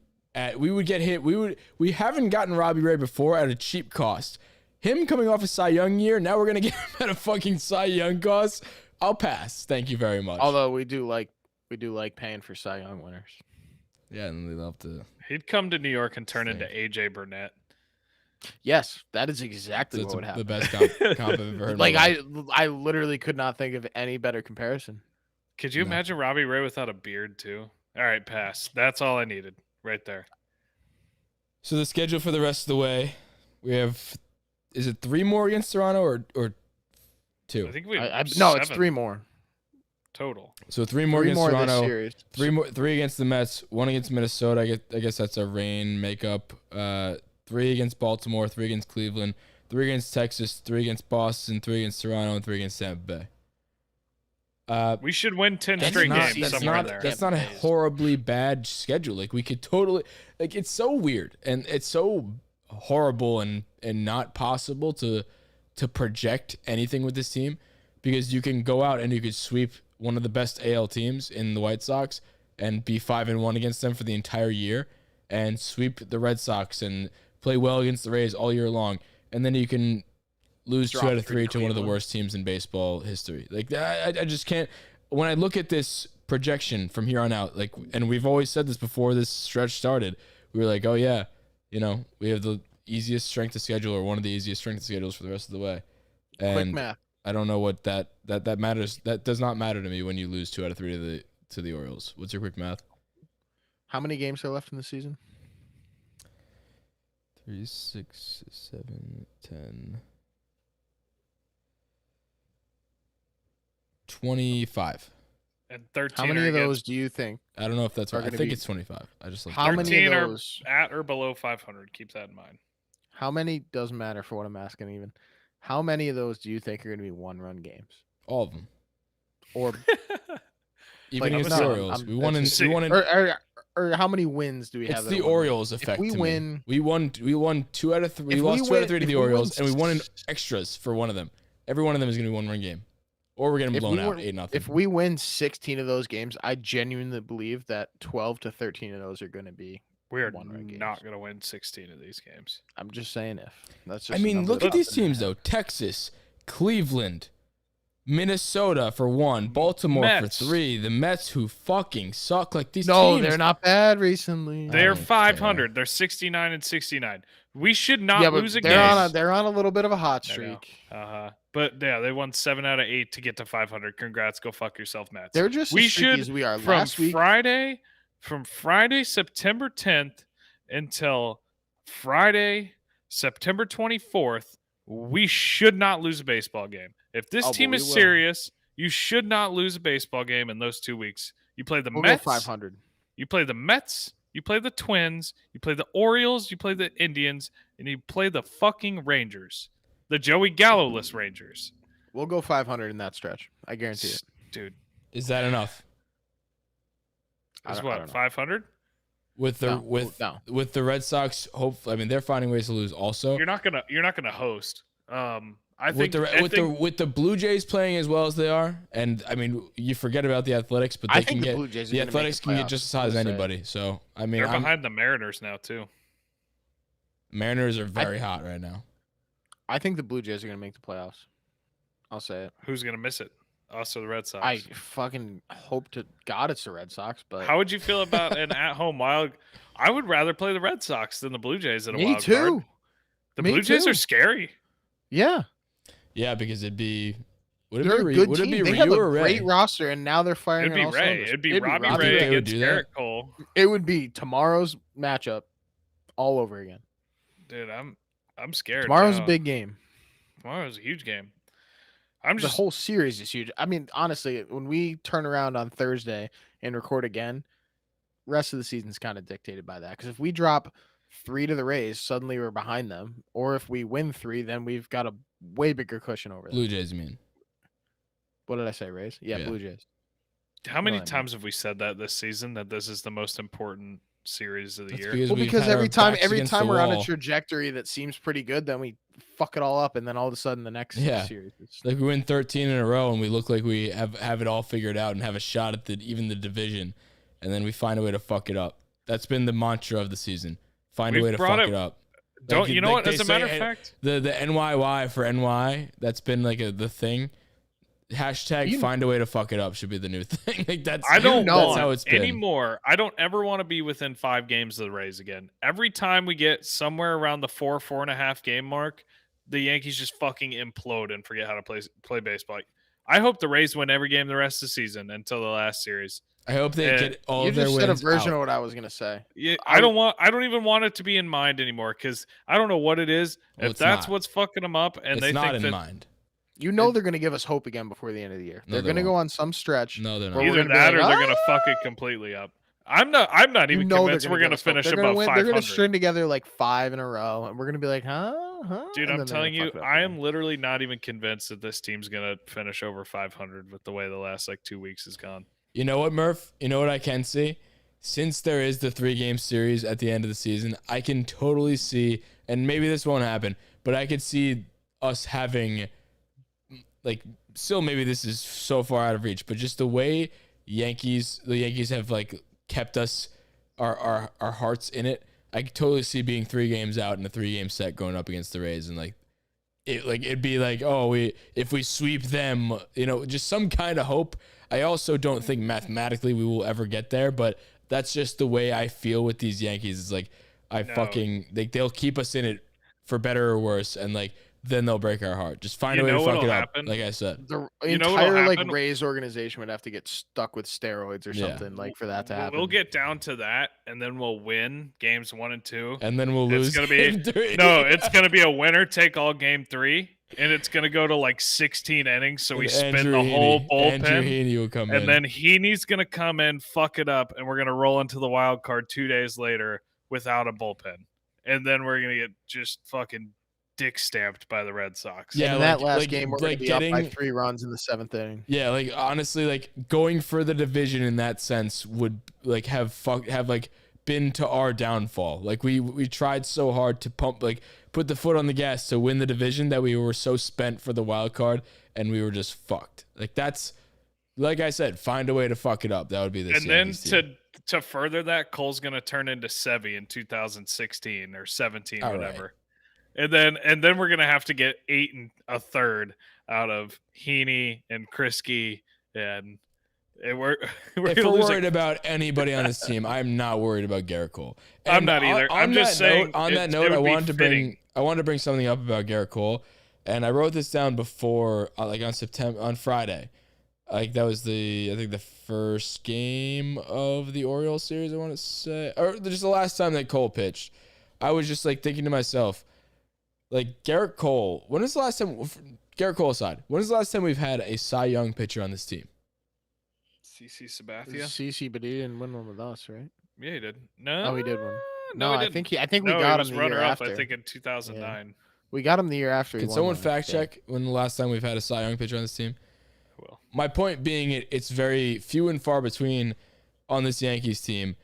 we haven't gotten Robbie Ray before at a cheap cost. Him coming off a Cy Young year, now we're gonna get him at a fucking Cy Young cost. I'll pass. Thank you very much. Although we do like paying for Cy Young winners. Yeah, and they love to. He'd come to New York and turn into Same. AJ Burnett. Yes, that is exactly That's what would happen. the best comp I've ever heard. in Like my life. I literally could not think of any better comparison. Could you No. imagine Robbie Ray without a beard too? All right, pass. That's all I needed right there. So the schedule for the rest of the way, we have. Is it 3 more against Toronto or 2? I think we No, it's 3 more. total. So 3 more Three against more this Toronto, series. 3 against the Mets, 1 against Minnesota. I guess that's a rain makeup. 3 against Baltimore, 3 against Cleveland, 3 against Texas, 3 against Boston, 3 against Toronto, and 3 against Tampa Bay. We should win 10 That's straight not- games that's somewhere not- in there. That's not a horribly bad schedule. Like we could totally, like it's so weird and it's so horrible and not possible to project anything with this team, because you can go out and you could sweep one of the best AL teams in the White Sox and be 5-1 against them for the entire year, and sweep the Red Sox and play well against the Rays all year long, and then you can lose Drop 2 out of 3 to one of the Cleveland. worst teams in baseball history. Like I just can't. When I look at this projection from here on out, like, and we've always said this before this stretch started, we were like, oh yeah, we have the easiest strength of schedule, or one of the easiest strength of schedules for the rest of the way. Quick And math. I don't know what that matters. That does not matter to me when you lose 2 out of 3 to the Orioles. What's your quick math? How many games are left in the season? 3, 6, 7, 10, 25. And 13 How many are of against- those do you think? I don't know if that's Are right. I gonna think be- it's 25. I just looked How it up. many 13 of are those? at or below 500. Keep that in mind. How many doesn't matter for what I'm asking even. How many of those do you think are going to be 1-run games? All of them. Or Even Like, against no, the I'm- Orioles. I'm- We won in. that's We won in. or how many wins do we have? It's that the are 1-run? Orioles effect. we to me. win- we won 2 out of 3. We If we lost 2 out of 3 to win- the if we win Orioles, and we won in s- extras for one of them. Every one of them is going to be 1-run game, or we're getting If blown we out win- 8-0. If we win 16 of those games, I genuinely believe that 12 to 13 of those are going to be. We are 1-run games. not going to win 16 of these games. I'm just saying if. That's just I a mean, number look that at these popped in my teams head. though: Texas, Cleveland, Minnesota for 1, Baltimore Mets. for 3, the Mets who fucking suck. Like these No, teams. they're not bad recently. I They're don't 500. They're 69 and 69. We should not yeah, but lose a they're game. they're on a little bit of a hot I know. streak. But yeah, they won 7 out of 8 to get to 500. Congrats, go fuck yourself, Mets. They're just We as streaky should as we are. from Last week, Friday, September 10th until Friday, September 24th, we should not lose a baseball game. If this Oh, but team we is will. serious, you should not lose a baseball game in those 2 weeks. You play the we'll go Mets, 500. you play the Mets, you play the Twins, you play the Orioles, you play the Indians, and you play the fucking Rangers. The Joey Gallo-less Rangers. We'll go 500 in that stretch. I guarantee it. Dude, Is that enough? I is don't- I what, don't know. 500? With the No. with the Red Sox, hopefully, I mean they're finding ways to lose. Also, You're not gonna host. I with think with the Blue Jays playing as well as they are, and I mean you forget about the Athletics, but I they can think the get Blue Jays are the gonna make Athletics the can get playoffs, just as hot as I'll say. anybody. So I mean, they're behind the Mariners now too. Mariners are very hot right now. I think the Blue Jays are going to make the playoffs. I'll say it. Who's gonna miss it? Us or the Red Sox? I fucking hope to God it's the Red Sox, but How would you feel about an at-home wild? I would rather play the Red Sox than the Blue Jays in a me wild too. card. The Me Blue Jays too. are scary. Yeah, Yeah, because it'd be would they're it a be good would it team. be They Ryu have a or Ray? great roster, and now they're firing. It'd be on all Ray. cylinders. It'd be Robbie think Ray they would against do that? Garrett Cole. It would be tomorrow's matchup, all over again. Dude, I'm scared. Tomorrow's a now. big game. Tomorrow's a huge game. I'm The just whole series is huge. I mean, honestly, when we turn around on Thursday and record again, rest of the season's kind of dictated by that. Because if we drop 3 to the Rays, suddenly we're behind them. Or if we win 3, then we've got a way bigger cushion over them. Blue Jays, I mean. What did I say, Rays? Yeah, Yeah. Blue Jays. how many Well, I mean- times have we said that this season that this is the most important series of the That's year? because Well, we've because had our every time backs against the we're on a wall. trajectory that seems pretty good, then we fuck it all up, and then all of a sudden the next Yeah. series. Is, Like we win 13 in a row and we look like we have it all figured out and have a shot at even the division, and then we find a way to fuck it up. That's been the mantra of the season. Find a We've way to brought fuck it- it up. Don't Like, you know like what? they As a say, matter of fact, the NYY for NY, that's been like the thing. Hashtag find a way to fuck it up should be the new thing. Like that's I don't know that's want how it's been. anymore. I don't ever want to be within 5 games of the Rays again. Every time we get somewhere around the 4.5 game mark, the Yankees just fucking implode and forget how to play baseball. I hope the Rays win every game the rest of the season until the last series. I hope they get all you of their just wins said a version out. of what I was gonna say. Yeah, I don't even want it to be in mind anymore because I don't know what it is. Well, if it's that's not. what's fucking them up, and It's they not think in that mind. You know they're going to give us hope again before the end of the year. No, They're they going to go won't. on some stretch. No, they're not. where we're Either gonna be that like, or they're going to "Ah!" fuck it completely up. I'm not even You know convinced we're going to give us hope. finish They're gonna above win. 500. They're going to string together like 5 in a row, and we're going to be like, huh? Dude, And I'm then they're telling gonna you, fuck it up I again. am literally not even convinced that this team's going to finish over 500 with the way the last like 2 weeks has gone. You know what, Murph? You know what I can see? Since there is the 3-game series at the end of the season, I can totally see, and maybe this won't happen, but I could see us having, like, still maybe this is so far out of reach, but just the way the Yankees have like kept us, our hearts in it. I could totally see being 3 games out in a 3-game set going up against the Rays, and it'd be like, oh, if we sweep them, just some kind of hope. I also don't think mathematically we will ever get there, but that's just the way I feel with these Yankees. It's like they'll keep us in it for better or worse, and like then they'll break our heart. Just find a way to fuck it up. Like I said, The You know what'll entire like happen? Rays organization would have to get stuck with steroids or Yeah. something like for that to happen. We'll get down to that, and then we'll win games 1 and 2. and then we'll lose. It's gonna be game 3. no, it's gonna be a winner take all game 3, and it's gonna go to like 16 innings. So we And spin Andrew the whole Heaney- Andrew bullpen, Heaney will come in. and then Heaney's gonna come in, fuck it up, and we're gonna roll into the wild card 2 days later without a bullpen, and then we're gonna get just fucking dick stamped by the Red Sox. Yeah, And in that like- last game, we're going like to be up by getting- 3 runs in the 7th inning. Yeah, like honestly, like going for the division in that sense would like have like been to our downfall. Like we tried so hard to put the foot on the gas to win the division that we were so spent for the wild card, and we were just fucked. Like that's, like I said, find a way to fuck it up. That would be this. And then Yankees team. to further that, Cole's gonna turn into Sevy in 2016 or 17, All whatever. And then we're gonna have to get 8 1/3 out of Heaney and Krisky, and we're If gonna we're lose. worried about anybody on this team, I'm not worried about Garrett Cole. I'm And not either. I'm just saying. On that it note, I would be wanted fitting. to bring something up about Garrett Cole, and I wrote this down before, like on Friday. Like that was I think the first game of the Orioles series, I want to say, or just the last time that Cole pitched. I was just like thinking to myself, like Garrett Cole. When was the last time? Garrett Cole aside, when was the last time we've had a Cy Young pitcher on this team? CC Sabathia. CC, but he didn't win one with us, right? Yeah, he did. No, Oh, he did one. No, No, he I didn't. think we No, got he was him the year runner up. after. I think in 2009. We got him the year after. he Can won someone one, I fact think. check when the last time we've had a Cy Young pitcher on this team? Well, My point being, it's very few and far between on this Yankees team,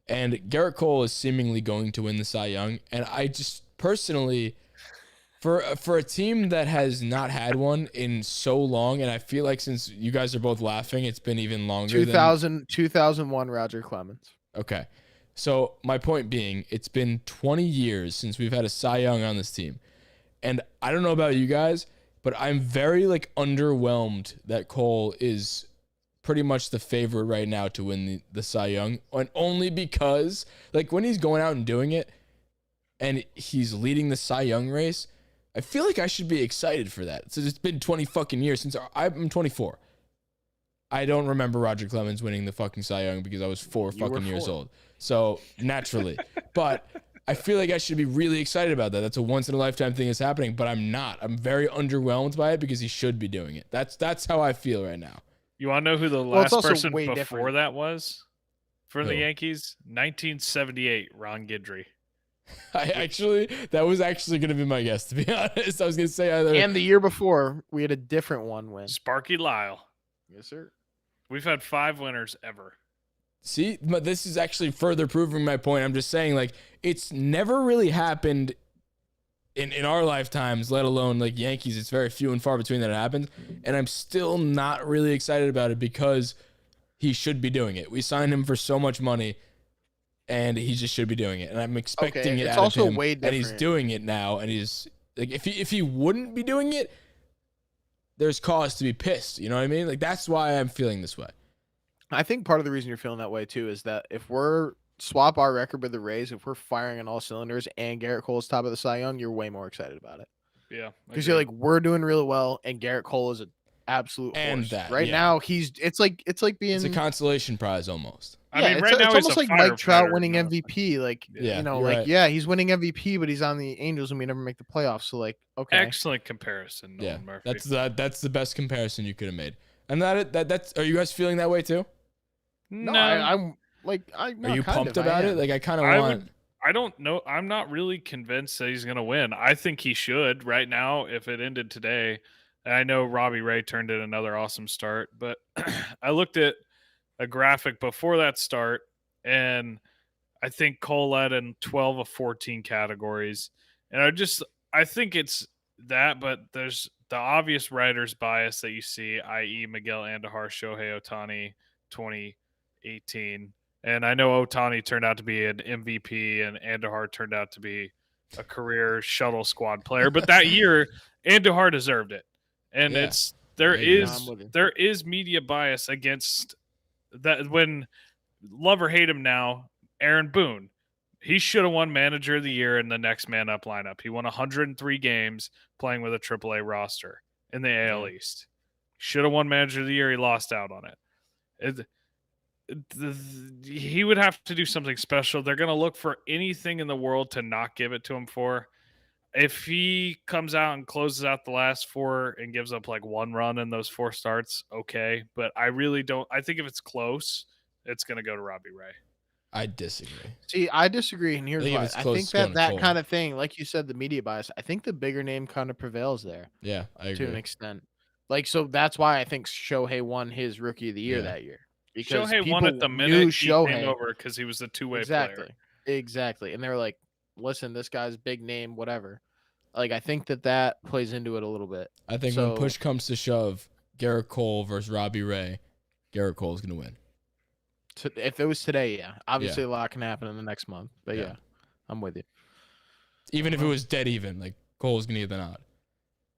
and Garrett Cole is seemingly going to win the Cy Young. And I just personally, for a team that has not had one in so long, and I feel like since you guys are both laughing, it's been even longer. 2001 Roger Clemens. Okay, so my point being, it's been 20 years since we've had a Cy Young on this team, and I don't know about you guys, but I'm very like underwhelmed that Cole is pretty much the favorite right now to win the Cy Young, and only because like when he's going out and doing it, and he's leading the Cy Young race, I feel like I should be excited for that. So it's been 20 fucking years since I'm 24. I don't remember Roger Clemens winning the fucking Cy Young because I was 4 You were fucking years 4. old. So naturally, but I feel like I should be really excited about that. That's a once in a lifetime thing that's happening, but I'm not. I'm very underwhelmed by it because he should be doing it. That's how I feel right now. you want to know who the Well, it's last also person way before different. that was for the Who? Yankees? 1978, Ron Guidry. That was actually going to be my guess, to be honest. I was going to say either. And the year before, we had a different one win. Sparky Lyle. Yes, sir. We've had 5 winners ever. See, but this is actually further proving my point. I'm just saying, like, it's never really happened in our lifetimes, let alone like Yankees. It's very few and far between that it happens. And I'm still not really excited about it because he should be doing it. We signed him for so much money, and he just should be doing it. And I'm expecting it it's out also of him. way And he's different. doing it now. And he's like, if he wouldn't be doing it, there's cause to be pissed. You know what I mean? Like, that's why I'm feeling this way. I think part of the reason you're feeling that way too is that if we're swap our record with the Rays, if we're firing on all cylinders and Garrett Cole's top of the Cy Young, you're way more excited about it Yeah. because you're like, we're doing really well, and Garrett Cole is an absolute And horse. that, right yeah. now it's like being It's a consolation prize almost. I mean, right it's now he's almost a like Mike Trout firefighter, winning no. MVP. Like, Yeah, you know, you're like, right. yeah, he's winning MVP, but he's on the Angels and we never make the playoffs. So, like, okay. Excellent comparison, Yeah, Nolan Murphy. that's the best comparison you could have made. And that's are you guys feeling that way too? No, no, I'm like, Are you pumped about it? Like I kind of want. I don't know. I'm not really convinced that he's going to win. I think he should right now if it ended today. And I know Robbie Ray turned in another awesome start, but I looked at a graphic before that start, and I think Cole led in 12 of 14 categories. And I think it's that, but there's the obvious writer's bias that you see, i.e. Miguel Andujar, Shohei Ohtani, 2018. And I know Ohtani turned out to be an MVP and Andujar turned out to be a career shuttle squad player. But that year, Andujar deserved it. And Yeah, there agree. is media bias against that. When love or hate him now, Aaron Boone, he should have won Manager of the Year in the next man up lineup. He won 103 games playing with a AAA roster in the AL East. Should have won Manager of the Year. He lost out on it. He would have to do something special. They're going to look for anything in the world to not give it to him for. If he comes out and closes out the last 4 and gives up like 1 run in those 4 starts, okay. But I really don't. I think if it's close, it's going to go to Robbie Ray. I disagree. See, I disagree, and here's why. I think that Cole. kind of thing, like you said, the media bias, I think the bigger name kind of prevails there. Yeah, I agree. To an extent. Like, so that's why I think Shohei won his Rookie of the Year that year. Because Shohei won it the minute he came over because he was a two-way player. Exactly. And they were like, listen, this guy's big name, whatever. Like, I think that plays into it a little bit. I think when push comes to shove, Garrett Cole versus Robbie Ray, Garrett Cole is going to win. If it was today, yeah. Obviously, a lot can happen in the next month. But yeah, I'm with you. Even if it was dead even, like, Cole's going to get the nod.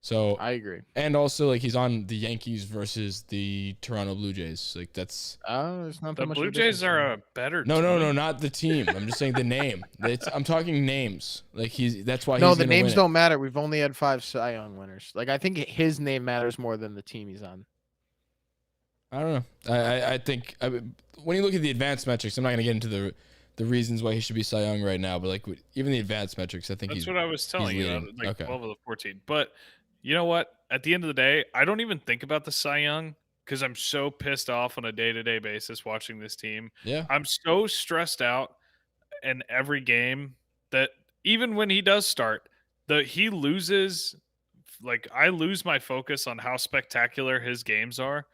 So I agree. And also, like, he's on the Yankees versus the Toronto Blue Jays. Like, that's... There's not that much Blue Jays are a better team. No, not the team. I'm just saying the name. I'm talking names. Like, that's why he's No, the names don't matter. We've only had 5 Cy Young winners. Like, I think his name matters more than the team he's on. I don't know. I think when you look at the advanced metrics, I'm not going to get into the reasons why he should be Cy Young right now, but like even the advanced metrics, I think that's what I was telling you. Like 12 of the 14. But you know what? At the end of the day, I don't even think about the Cy Young because I'm so pissed off on a day-to-day basis watching this team. Yeah, I'm so stressed out in every game that even when he does start, he loses. Like I lose my focus on how spectacular his games are.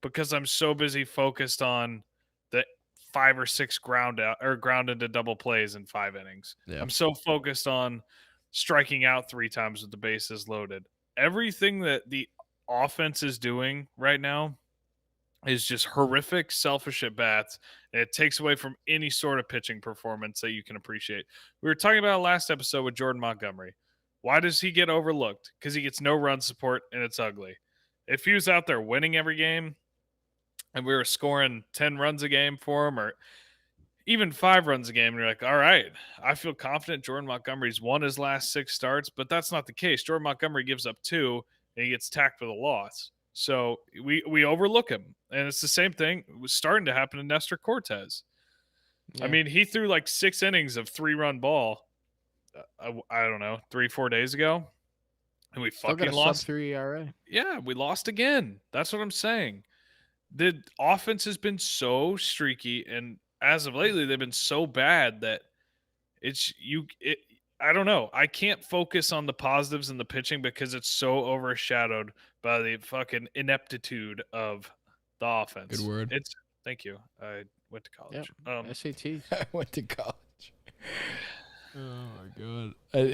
Because I'm so busy focused on the 5 or 6 ground into double plays in 5 innings. Yeah. I'm so focused on striking out 3 times with the bases loaded. Everything that the offense is doing right now is just horrific, selfish at bats. And it takes away from any sort of pitching performance that you can appreciate. We were talking about last episode with Jordan Montgomery. Why does he get overlooked? Because he gets no run support and it's ugly. If he was out there winning every game, and we were scoring 10 runs a game for him or even 5 runs a game, and you're like, all right, I feel confident Jordan Montgomery's won his last 6 starts, but that's not the case. Jordan Montgomery gives up 2, and he gets tacked with a loss. So we overlook him. And it's the same thing. It was starting to happen to Nestor Cortez. Yeah. I mean, he threw like 6 innings of 3-run ball, I don't know, 3-4 days ago. And we fucking lost. Sub-3 ERA. Yeah, we lost again. That's what I'm saying. The offense has been so streaky, and as of lately, they've been so bad that I don't know. I can't focus on the positives in the pitching because it's so overshadowed by the fucking ineptitude of the offense. Good word. Thank you. I went to college. Yep. SATs. I went to college. Oh my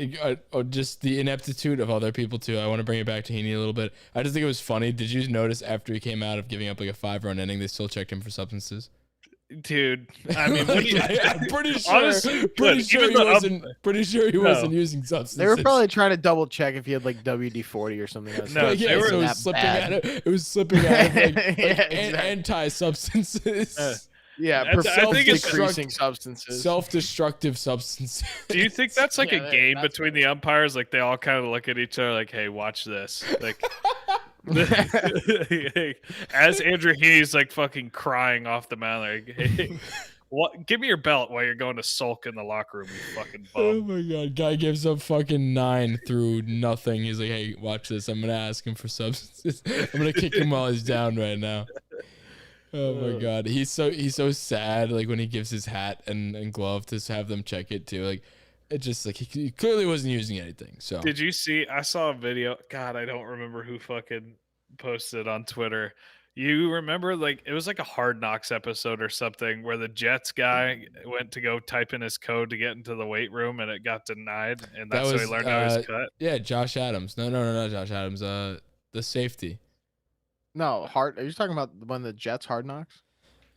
god! Just the ineptitude of other people too. I want to bring it back to Heaney a little bit. I just think it was funny. Did you notice after he came out of giving up like a 5-run inning, they still checked him for substances? Dude, I mean, I'm pretty sure. Honestly, pretty sure he wasn't using substances. They were probably trying to double check if he had like WD-40 or something. No, it was slipping out. It was slipping out of like anti-substances. Yeah, self-decreasing substances. Self-destructive substances. Do you think that's like a game between the umpires? Like they all kind of look at each other like, hey, watch this. Like As Andrew Heaney's like fucking crying off the mound, like, hey, what? Give me your belt while you're going to sulk in the locker room, you fucking Oh bum. my god, guy gives up fucking 9 through nothing. He's like, hey, watch this. I'm gonna ask him for substances. I'm gonna kick him while he's down right now. Oh my god, he's so sad. Like when he gives his hat and glove to have them check it too. Like it just like he clearly wasn't using anything. So Did you see? I saw a video. God, I don't remember who fucking posted on Twitter. You remember, like, it was like a Hard Knocks episode or something where the Jets guy went to go type in his code to get into the weight room and it got denied, and that that's how was he learned how he was cut. yeah, Josh Adams. No, not Josh Adams. The safety. No, Hard. Are you talking about when the Jets Hard Knocks?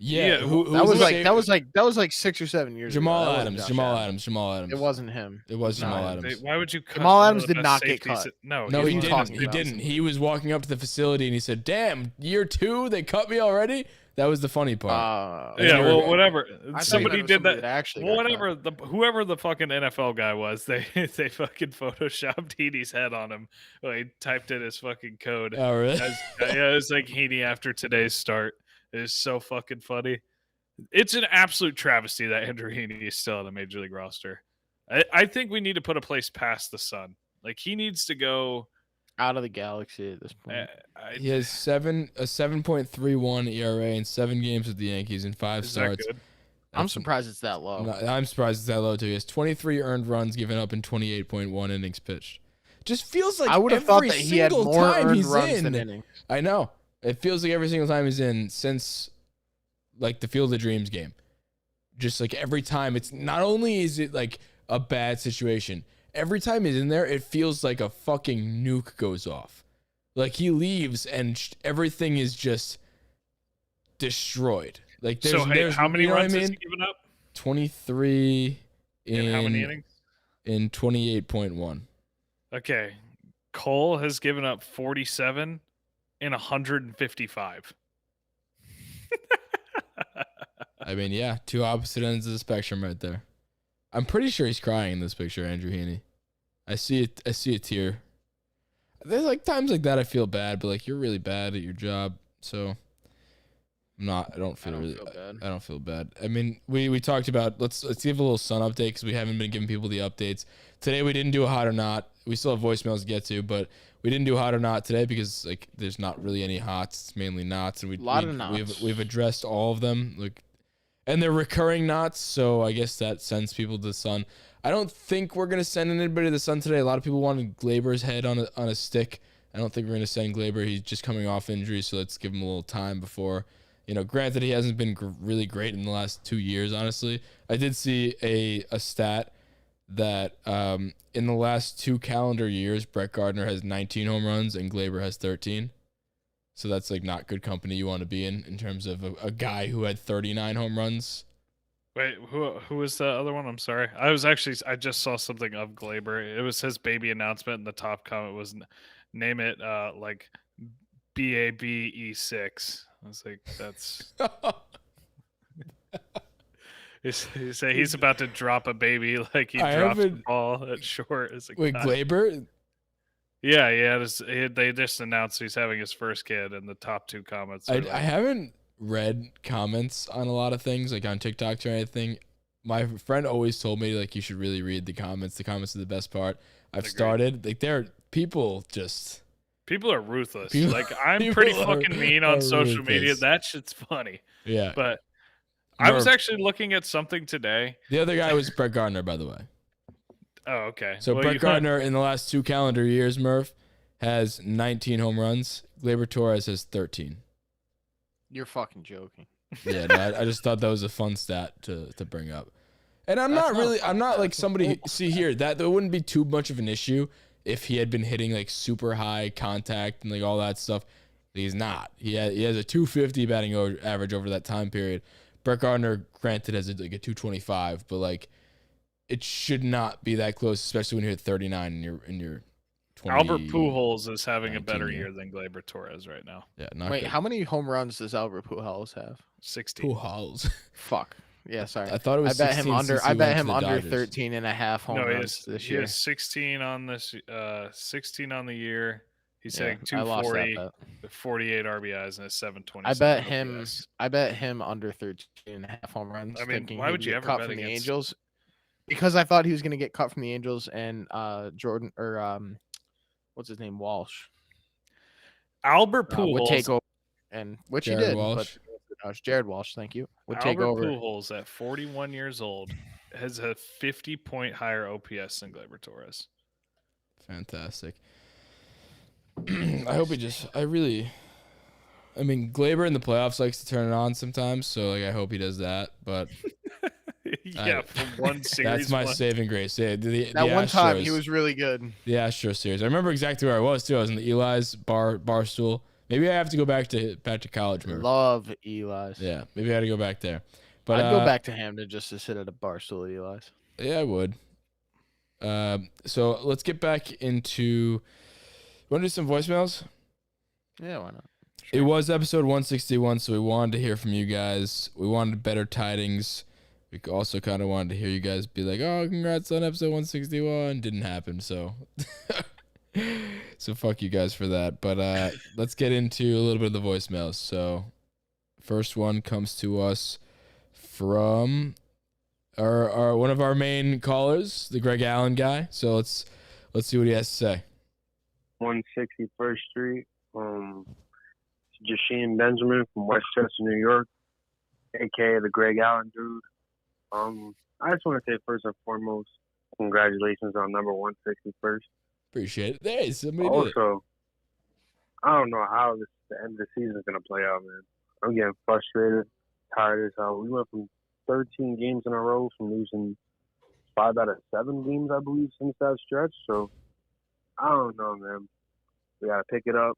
Yeah, Yeah, who That was the like safety? that was like 6 or 7 years Jamal ago. That Adams. wasn't Josh Jamal Adams. It wasn't him. It was No, Jamal they- Adams. Why would you cut Jamal one of Adams the did best not get safeties? cut. No, No, he you didn't. talking He about? didn't. He was walking up to the facility and he said, "Damn, year 2, they cut me already." That was the funny part. Yeah, Yeah, well, right. whatever. I thought Somebody it was did somebody that. actually got Whatever whoever the fucking NFL guy was, they fucking photoshopped Heaney's head on him. Well, he typed in his fucking code. Oh, really? Yeah, it's like Heaney after today's start. It is so fucking funny. It's an absolute travesty that Andrew Heaney is still on the major league roster. I think we need to put a place past the sun. Like he needs to go. out of the galaxy at this point. He has a 7.31 ERA in 7 games with the Yankees in 5 Is that starts. good? I'm That's- surprised it's that low. I'm surprised it's that low too. He has 23 earned runs given up in 28.1 innings pitched. Just feels like I would have thought every that he had single more time earned he's runs in. than innings. I know. It feels like every single time he's in since like the Field of Dreams game. Just like every time, it's not only is it like a bad situation, every time he's in there, it feels like a fucking nuke goes off. Like he leaves and everything is just destroyed. Like So hey, how many you know what runs I has mean? he given up? 23 In how many innings? in 28.1. Okay, Cole has given up 47 in 155. I mean, yeah, 2 opposite ends of the spectrum right there. I'm pretty sure he's crying in this picture, Andrew Heaney. I see it. I see a tear. There's like times like that I feel bad, but like you're really bad at your job, so I'm not. I don't feel bad. I don't feel bad. I mean, we talked about let's give a little sun update because we haven't been giving people the updates. Today we didn't do a hot or not. We still have voicemails to get to, but we didn't do hot or not today because like there's not really any hots. It's mainly knots, and Of knots. we've addressed all of them. Like, and they're recurring knots, so I guess that sends people to the sun. I don't think we're gonna send anybody to the sun today. A lot of people wanted Glaber's head on a stick. I don't think we're gonna send Glaber. He's just coming off injury, so let's give him a little time before. You know, granted he hasn't been really great in the last 2 years. Honestly, I did see a stat that in the last 2 calendar years, Brett Gardner has 19 home runs and Glaber has 13. So that's like not good company you want to be in terms of a guy who had 39 home runs. Wait, who was the other one? I'm sorry. I just saw something of Glaber. It was his baby announcement, and the top comment was name it like BABE6. I was like, that's he's about to drop a baby like he I dropped the haven't- ball at short. It's like, Wait, God. Glaber? Yeah, they just announced he's having his first kid, and the top 2 comments. Are I like, haven't read comments on a lot of things like on TikTok or anything. My friend always told me like you should really read the comments. The comments are the best part. I've Agreed. started like there are people just People are ruthless. People- Like I'm people pretty are- fucking mean are on social media. ruthless. That shit's funny. yeah. But I was Murph- actually looking at something today. the other guy was Brett Gardner, by the way. Oh, okay. So Well, Brett you- Gardner in the last 2 calendar years, Murph, has 19 home runs. Glaber Torres has 13. You're fucking joking. Yeah, no, I just thought that was a fun stat to bring up. And I'm That's not not a really, fun I'm not stat. like somebody, see here, that wouldn't be too much of an issue if he had been hitting like super high contact and like all that stuff. He's not. He has a 250 batting average over that time period. Brett Gardner, granted, has like a 225, but like it should not be that close, especially when you hit 39 in your 20. Albert Pujols is having a 19 better year. year than Glaber Torres right now. Yeah, not Wait, good. how many home runs does Albert Pujols have? 16. Pujols. Fuck. Yeah, sorry. I thought it I was. bet him 16 under. since he I bet went to him the under Dodgers. 13 and a half home No, runs this he year. has 16 on this 16 on the year, He's Yeah, hitting I lost that 240 bet. with 48 RBIs and a 727. I bet him under 13.5 home runs. I mean, thinking why he'd would you get ever cut bet from the against- Angels? Because I thought he was going to get cut from the Angels and Jordan or what's his name, Walsh Albert would take Pujols. over, and which Jared he did. Walsh. But Jared Walsh, thank you, would take Albert over. Pujols at 41 years old has a 50-point higher OPS than Gleyber Torres. Fantastic. I hope I mean, Glaber in the playoffs likes to turn it on sometimes, so like I hope he does that. But Yeah, for one series. that's my once. saving grace. Yeah, the That one time he Astros- was really good. the Astros series. I remember exactly where I was too. I was in the Eli's bar stool. Maybe I have to go back to college. Remember? Love Eli's. Yeah, maybe I had to go back there. But I'd go back to Hamden just to sit at a bar stool at Eli's. Yeah, I would. So let's get back into. Want to do some voicemails? Yeah, why not? It was episode 161, so we wanted to hear from you guys. We wanted better tidings. We also kind of wanted to hear you guys be like, "Oh, congrats on episode 161." Didn't happen, so so fuck you guys for that. But let's get into a little bit of the voicemails. So first one comes to us from our one of our main callers, the Greg Allen guy. So let's see what he has to say. 161st Street. Jasheen Benjamin from Westchester, New York, aka the Greg Allen dude. I just want to say first and foremost, congratulations on number 161st. Appreciate it. Hey, somebody did it. Also, I don't know how the end of the season is gonna play out, man. I'm getting frustrated, tired as hell. We went from 13 games in a row from losing 5 out of 7 games, I believe, since that stretch. So I don't know, man. We gotta pick it up.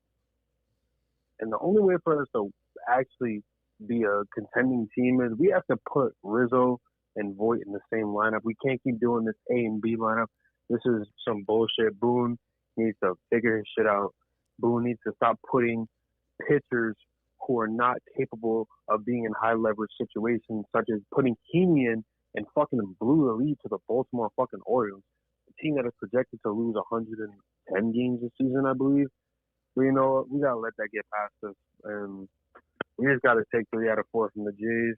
And the only way for us to actually be a contending team is we have to put Rizzo and Voit in the same lineup. We can't keep doing this A and B lineup. This is some bullshit. Boone needs to figure his shit out. Boone needs to stop putting pitchers who are not capable of being in high leverage situations, such as putting Heaney in and fucking blew the lead to the Baltimore fucking Orioles, a team that is projected to lose 110 games this season, I believe. But you know what? We gotta let that get past us, and we just gotta take 3 out of 4 from the Jays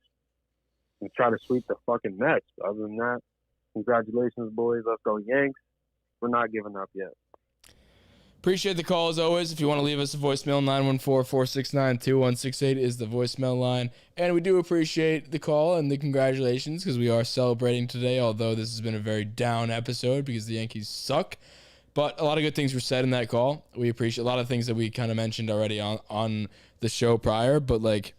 and try to sweep the fucking Mets. Other than that, congratulations, boys. Let's go Yanks. We're not giving up yet. Appreciate the call as always. If you want to leave us a voicemail, 914-469-2168 is the voicemail line. And we do appreciate the call and the congratulations because we are celebrating today, although this has been a very down episode because the Yankees suck. But a lot of good things were said in that call. We appreciate a lot of things that we kind of mentioned already on the show prior. But like,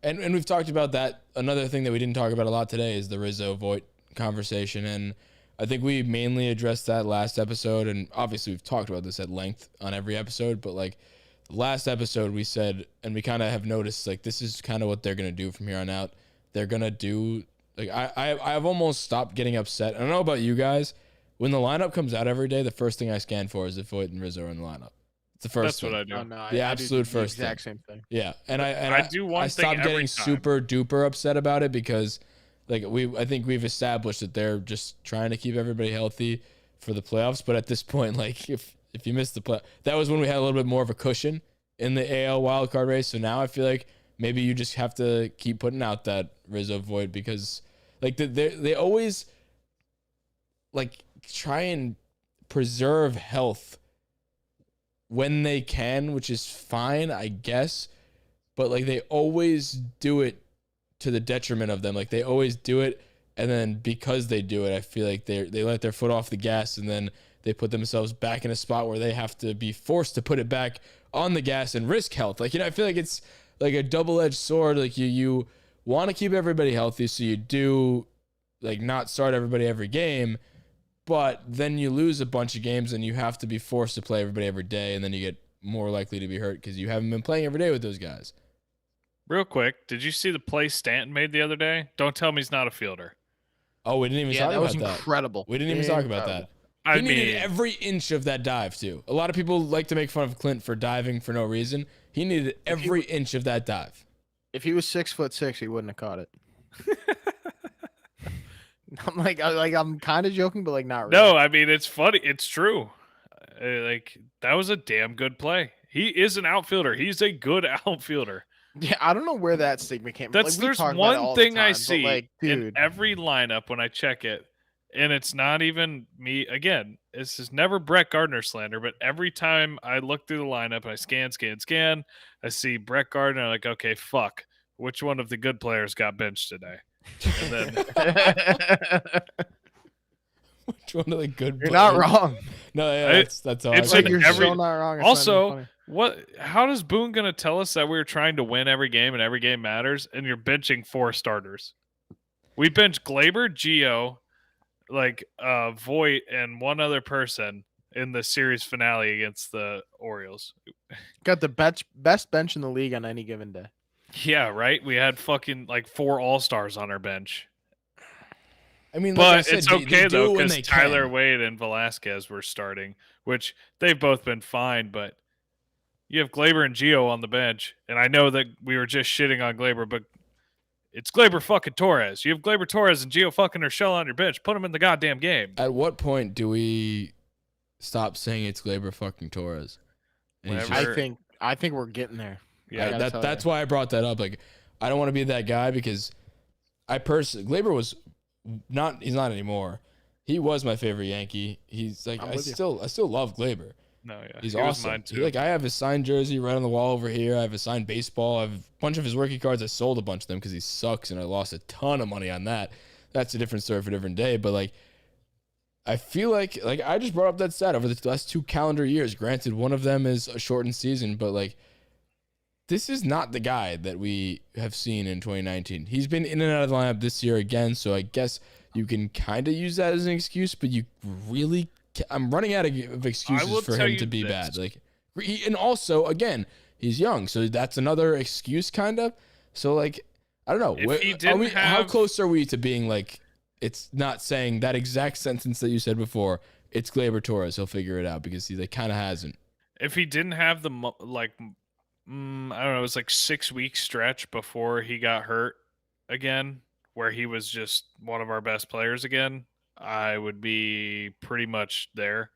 and we've talked about that. Another thing that we didn't talk about a lot today is the Rizzo Voit conversation. And I think we mainly addressed that last episode. And obviously we've talked about this at length on every episode. But like last episode we said, and we kind of have noticed like this is kind of what they're going to do from here on out. They're going to do like I've almost stopped getting upset. I don't know about you guys. When the lineup comes out every day, the first thing I scan for is if Voit and Rizzo are in the lineup. It's the first That's thing. what I do. Oh, no, The I absolute do the first exact same thing. Yeah, and I do one I thing stopped every getting time. super duper upset about it because, like I think we've established that they're just trying to keep everybody healthy for the playoffs. But at this point, like if you miss the play, that was when we had a little bit more of a cushion in the AL wildcard race. So now I feel like maybe you just have to keep putting out that Rizzo Voit because like they always like try and preserve health when they can, which is fine, I guess. But like they always do it to the detriment of them. Like they always do it, and then because they do it, I feel like they let their foot off the gas, and then they put themselves back in a spot where they have to be forced to put it back on the gas and risk health. Like, you know, I feel like it's like a double-edged sword. Like you want to keep everybody healthy, so you do like not start everybody every game. But then you lose a bunch of games and you have to be forced to play everybody every day, and then you get more likely to be hurt because you haven't been playing every day with those guys. Real quick, did you see the play Stanton made the other day? Don't tell me he's not a fielder. Oh, we didn't even Yeah, talk that about was that. incredible. We didn't even talk about that. I He needed mean, every inch of that dive, too. A lot of people like to make fun of Clint for diving for no reason. He needed every inch of that dive. If he was 6'6", he wouldn't have caught it. I'm kind of joking, but like not really. no, I mean it's funny. It's true. Like that was a damn good play. He is an outfielder. He's a good outfielder. Yeah, I don't know where that stigma came from. That's Like, we there's talk about it one all the thing I time, see but, like, in dude, every lineup when I check it, and it's not even me. Again, this is never Brett Gardner slander, but every time I look through the lineup, I scan, I see Brett Gardner. I'm like, okay, fuck. Which one of the good players got benched today? And then Which one of the good you're not players? wrong. No, yeah, that's how it's I in Like, you're every- so not wrong. It's not even also, funny. what? How does Boone gonna tell us that we were trying to win every game and every game matters, and you're benching 4 starters? We benched Glaber, Gio, Voit, and one other person in the series finale against the Orioles. Got the best bench in the league on any given day. Yeah, right. We had fucking 4 All-Stars on our bench, I mean, like I but said, it's they okay do though it when because they Tyler can. Wade and Velasquez were starting, which they've both been fine, but. You have Glaber and Gio on the bench, and I know that we were just shitting on Glaber, but it's Glaber fucking Torres. You have Glaber Torres and Gio fucking Urshela on your bench. Put them in the goddamn game. At what point do we stop saying it's Glaber fucking Torres? And he's Whenever- just- I think we're getting there. Yeah, gotta tell that's you. why I brought that up. Like, I don't want to be that guy because I personally, Glaber was not. He's not anymore. He was my favorite Yankee. He's like I'm I with you. still love Glaber. no, yeah, He's he was awesome. mine He- too. like I have his signed jersey right on the wall over here. I have his signed baseball. I have a bunch of his rookie cards. I sold a bunch of them because he sucks, and I lost a ton of money on that. That's a different story for a different day. But like, I feel like I just brought up that stat over the last 2 calendar years. Granted, one of them is a shortened season, but like, this is not the guy that we have seen in 2019. He's been in and out of the lineup this year again, so I guess you can kind of use that as an excuse, but you really I'm running out of will excuses for tell him you to be this. bad. Like, and also again, he's young, so that's another excuse, kind of. So like, I don't know. If he Are didn't we, how have- close are we to being like, it's not saying that exact sentence that you said before? It's Glaber Torres. He'll figure it out because he kind of hasn't. If he didn't have the I don't know, it was 6-week stretch before he got hurt again, where he was just one of our best players again, I would be pretty much there.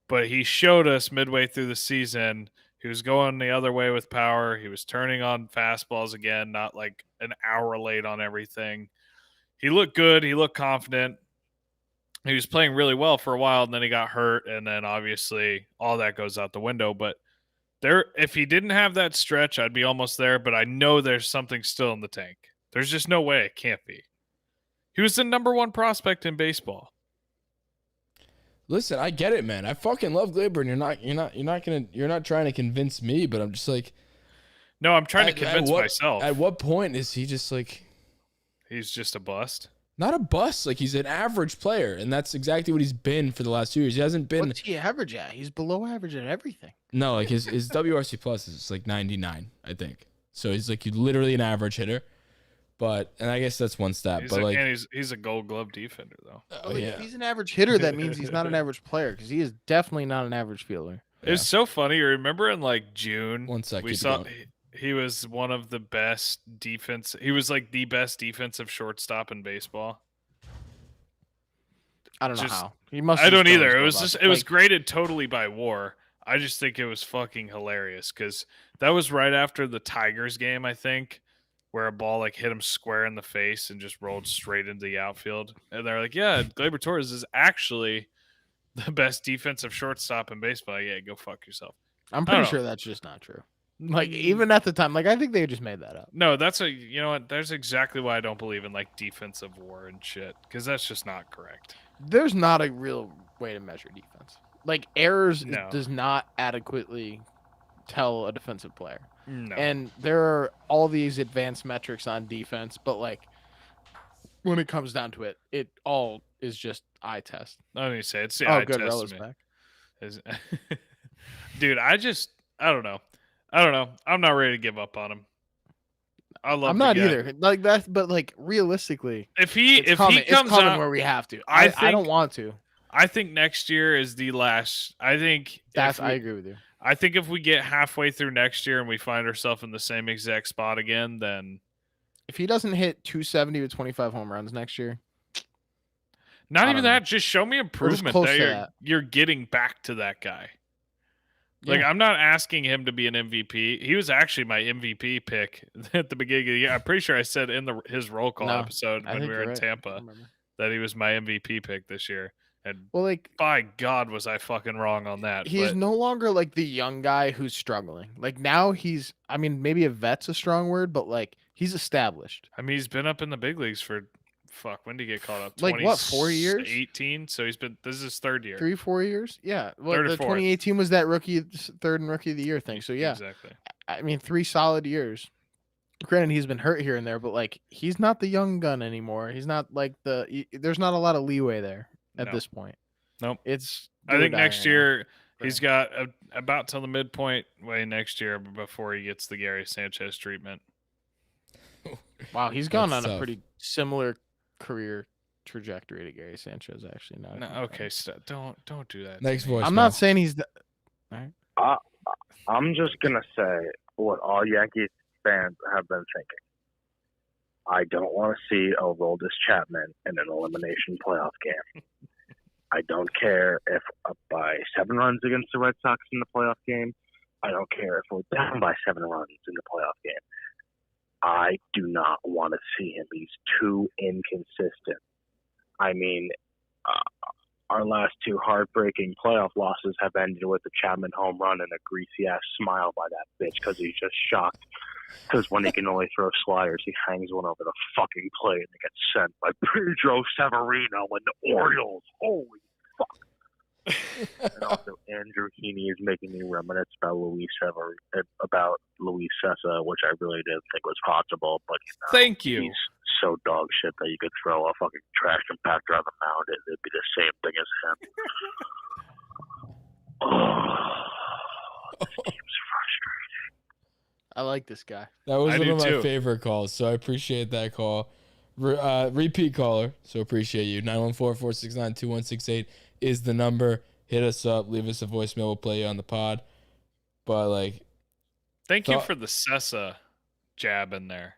But he showed us midway through the season he was going the other way with power. He was turning on fastballs again, not like an hour late on everything. He looked good. He looked confident. He was playing really well for a while, and then he got hurt, and then obviously all that goes out the window. But if he didn't have that stretch, I'd be almost there, but I know there's something still in the tank. There's just no way it can't be. He was the number 1 prospect in baseball. Listen, I get it, man. I fucking love Glaber, and you're not trying to convince me, but I'm just like, No, I'm trying to At convince what- myself. at what point is he just like He's just a bust. not a bust? Like, he's an average player, and that's exactly what he's been for the last 2 years. He hasn't been What's he average at? He's below average at everything. no, like his WRC plus is like 99, I think. So he's like literally an average hitter. And I guess that's one stat. He's but like, and he's a Gold Glove defender though. oh, Like, yeah, If he's an average hitter, that means he's not an average player because he is definitely not an average fielder. It's so funny. You remember in June, 1 sec. we keep it saw going. he was one of the best defense. He was like the best defensive shortstop in baseball. I don't know Just- how. He must. I just don't know either. his It was robots. just it was Like, graded totally by WAR. I just think it was fucking hilarious because that was right after the Tigers game, I think, where a ball hit him square in the face and just rolled straight into the outfield. And they're like, "Yeah, Glaber Torres is actually the best defensive shortstop in baseball." Yeah, go fuck yourself. I'm I pretty don't sure that's just not true. Like even at the time, I think they just made that up. No, you know what? There's exactly why I don't believe in defensive WAR and shit because that's just not correct. There's not a real way to measure defense. Like errors No. does not adequately tell a defensive player. No, And there are all these advanced metrics on defense, but when it comes down to it, it all is just eye test. I don't even say it's the Oh, eye good. Rella's testament. back. Is- Dude, I don't know. I'm not ready to give up on him. I love. I'm the not guy. either. Like that, but realistically, If he it's coming, he comes it's coming out, where we have to. I I don't think- want to. I think next year is the last. I think I agree with you. I think if we get halfway through next year and we find ourselves in the same exact spot again, then If he doesn't hit 270 with 25 home runs next year, Not I even don't know. that. Just show me improvement close that to you're, that. you're getting back to that guy. Like, Yeah. I'm not asking him to be an MVP. He was actually my MVP pick at the beginning of the year. I'm pretty sure I said in his roll call No, episode I when think we were you're in right. I Tampa remember. that he was my MVP pick this year. And Well, like by God, was I fucking wrong on that. he's But no longer like the young guy who's struggling. Like now he's, I mean, maybe a vet's a strong word, but like he's established. I mean, he's been up in the big leagues for when did he get caught up? Like what, 4 years? 18. So this is his third year. 3-4 years? Yeah. Well, Third or the fourth. 2018 was that third and rookie of the year thing. So yeah, Exactly. I mean, 3 solid years. Granted, he's been hurt here and there, but like he's not the young gun anymore. He's not like there's not a lot of leeway there at No. this point. Nope. It's I think next year for he's him. got about till the midpoint way next year before he gets the Gary Sanchez treatment. Wow, he's gone That's on a tough. pretty similar career trajectory to Gary Sanchez. Actually, now. No, okay, don't do that. Next to me. voice. I'm not saying he's. I'm just gonna say what all Yankees fans have been thinking. I don't want to see Aroldis Chapman in an elimination playoff game. I don't care if up by 7 runs against the Red Sox in the playoff game. I don't care if we're down by 7 runs in the playoff game. I do not want to see him. He's too inconsistent. I mean, our last 2 heartbreaking playoff losses have ended with a Chapman home run and a greasy-ass smile by that bitch because he's just shocked. Because when he can only throw sliders, he hangs one over the fucking plate and it gets sent by Pedro Severino and the Orioles. Holy fuck. And also, Andrew Heaney is making me reminisce about Luis Sessa, which I really didn't think was possible. But Thank you. he's so dog shit that you could throw a fucking trash compactor on the mound and it'd be the same thing as him. This game's frustrating. I like this guy. That was I one do of my too. favorite calls, so I appreciate that call. Repeat caller, so appreciate you. 914-469-2168 is the number. Hit us up, leave us a voicemail, we'll play you on the pod. But like, Thank you Thought- for the Sessa jab in there.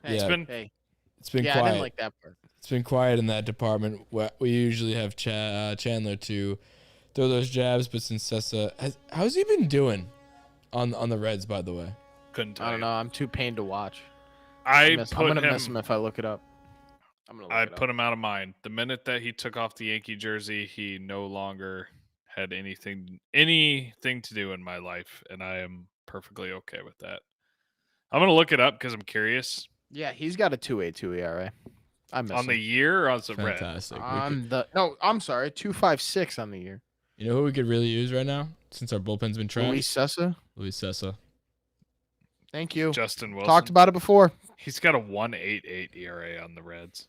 Hey, Yeah. Hey, it's been yeah, I quiet. didn't like that part. It's been quiet in that department. We usually have Chandler to throw those jabs, but since Sessa how's he been doing on the Reds, by the way? Couldn't tell I don't you. know. I'm too pained to watch. I'm I'm gonna miss him. him if I look it up. I'm gonna. Look I it put up. him out of mind. The minute that he took off the Yankee jersey, he no longer had anything to do in my life, and I am perfectly okay with that. I'm gonna look it up because I'm curious. Yeah, he's got a 2.82 ERA. I miss On the him. year or on the red? Fantastic. I'm sorry, 2.56 on the year. You know who we could really use right now, since our bullpen's been trash? Luis Sessa. Luis Sessa. Thank you. Justin Wilson. Talked about it before. He's got a 1.88 ERA on the Reds.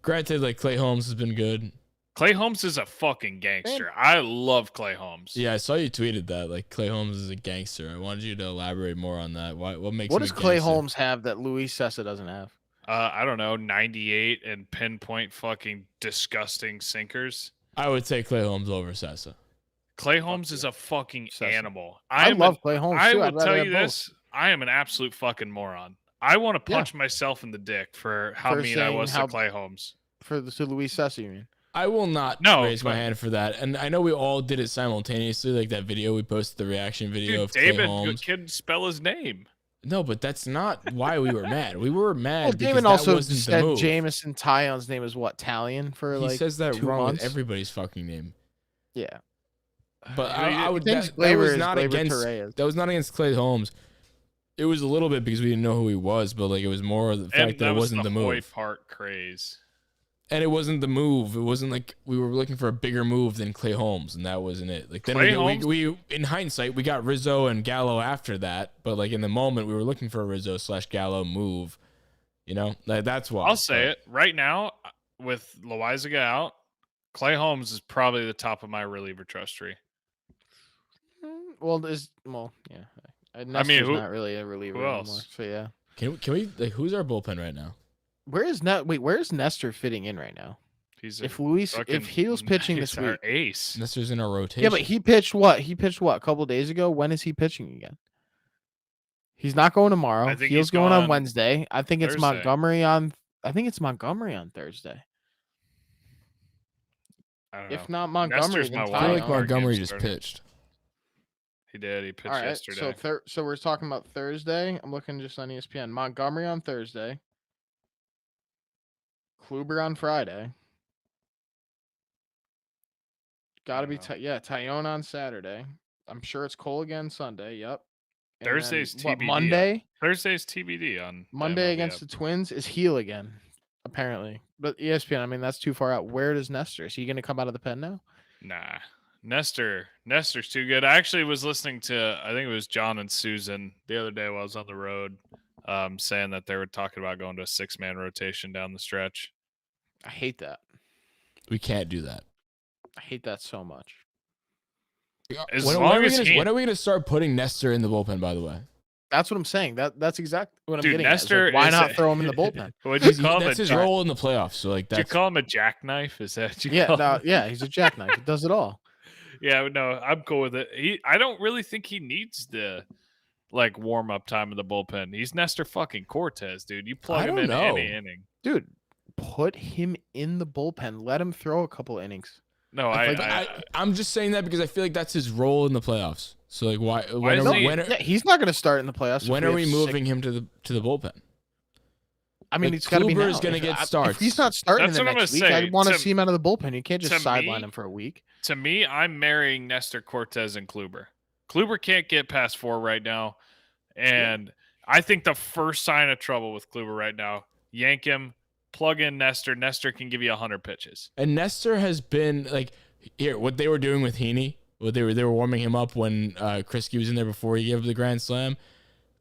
Granted, like Clay Holmes has been good. Clay Holmes is a fucking gangster. I love Clay Holmes. Yeah, I saw you tweeted that. Like Clay Holmes is a gangster. I wanted you to elaborate more on that. What makes What him does a Clay gangster? Holmes have that Luis Sessa doesn't have? I don't know, 98 and pinpoint fucking disgusting sinkers. I would say Clay Holmes over Sessa. Clay Holmes is a fucking Sessa. animal. I love Clay Holmes I too. will I'd rather tell have you both. this. I am an absolute fucking moron. I want to Yeah. punch myself in the dick for how For mean I saying was how- to Clay Holmes. To Luis Sessa, you mean? I will not No, raise my but- hand for that. And I know we all did it simultaneously, like that video we posted, the reaction video Dude, of Clay David Holmes. couldn't spell his name. No, but that's not why we were mad. We were mad Well, because Damon that also wasn't the said move. Jamison Tyon's name is what? Italian for He like says that 2 wrong months? with everybody's fucking name. Yeah. But I would. Thinks That Glaber was is not Glaber against. Torres. That was not against Clay Holmes. It was a little bit because we didn't know who he was, but like it was more of the fact And that it was wasn't the Hoy move, Park craze. and it wasn't the move. It wasn't like we were looking for a bigger move than Clay Holmes, and that wasn't it. Like then Clay we Holmes- in hindsight we got Rizzo and Gallo after that, but like in the moment we were looking for a Rizzo/Gallo move. You know, like, that's why. I'll say it right now with Loizaga out. Clay Holmes is probably the top of my reliever trust tree. Yeah. Nestor's who- not really a reliever who anymore. else? So yeah. Can we like who's our bullpen right now? Where's Nestor fitting in right now? He's If fucking- he was pitching he's this our week, ace. Nestor's in our rotation. yeah, but he pitched what? A couple days ago. When is he pitching again? He's not going tomorrow. I think He's he's going on gone Wednesday. I think it's Thursday. Montgomery on I think it's Montgomery on Thursday. I don't know. If not Montgomery, Nestor's then my I feel Taillon. like wild card Montgomery game just starter. pitched. He did. He pitched All right, yesterday. so we're talking about Thursday. I'm looking just on ESPN. Montgomery on Thursday. Kluber on Friday. Got to be Taillon on Saturday. I'm sure it's Cole again Sunday. Yep. And then, Thursday's TBD. Monday? Thursday's TBD on Monday MLB against app. the Twins is Heel again, apparently. But ESPN, I mean, that's too far out. Where does Nestor? Is he going to come out of the pen now? Nah. Nestor's too good. I actually was listening to, I think it was John and Susan the other day while I was on the road, saying that they were talking about going to a 6-man rotation down the stretch. I hate that. We can't do that. I hate that so much. As When long are we as gonna, when are we going to start putting Nestor in the bullpen, by the way? That's what I'm saying. That's exactly what I'm Dude, getting at. It's Nestor like, why is not a- throw him in the bullpen? What'd you call him? That's his role in the playoffs. So like Did you that's call him a jackknife? Is that what you Yeah, call no, him? yeah, he's a jackknife. He does it all. Yeah, no, I'm cool with it. I don't really think he needs the like warm up time in the bullpen. He's Nestor fucking Cortez, dude. You plug I him don't in know. any inning. Dude, put him in the bullpen. Let him throw a couple innings. No, I'm just saying that because I feel like that's his role in the playoffs. So like why when is are, he- when are, Yeah, he's not going to start in the playoffs. when are we moving him to the bullpen? I mean, like, it's got to be now. Kluber's gonna If- get If starts. he's not starting That's the what I'm next week, gonna I say. want to To- see him out of the bullpen. You can't to just sideline me- him for a week. To me, I'm marrying Nestor Cortez and Kluber. Kluber can't get past 4 right now, and I think the first sign of trouble with Kluber right now, yank him, plug in Nestor. Nestor can give you 100 pitches. And Nestor has been like here what they were doing with Heaney. What they were warming him up when Krisky was in there before he gave up the grand slam.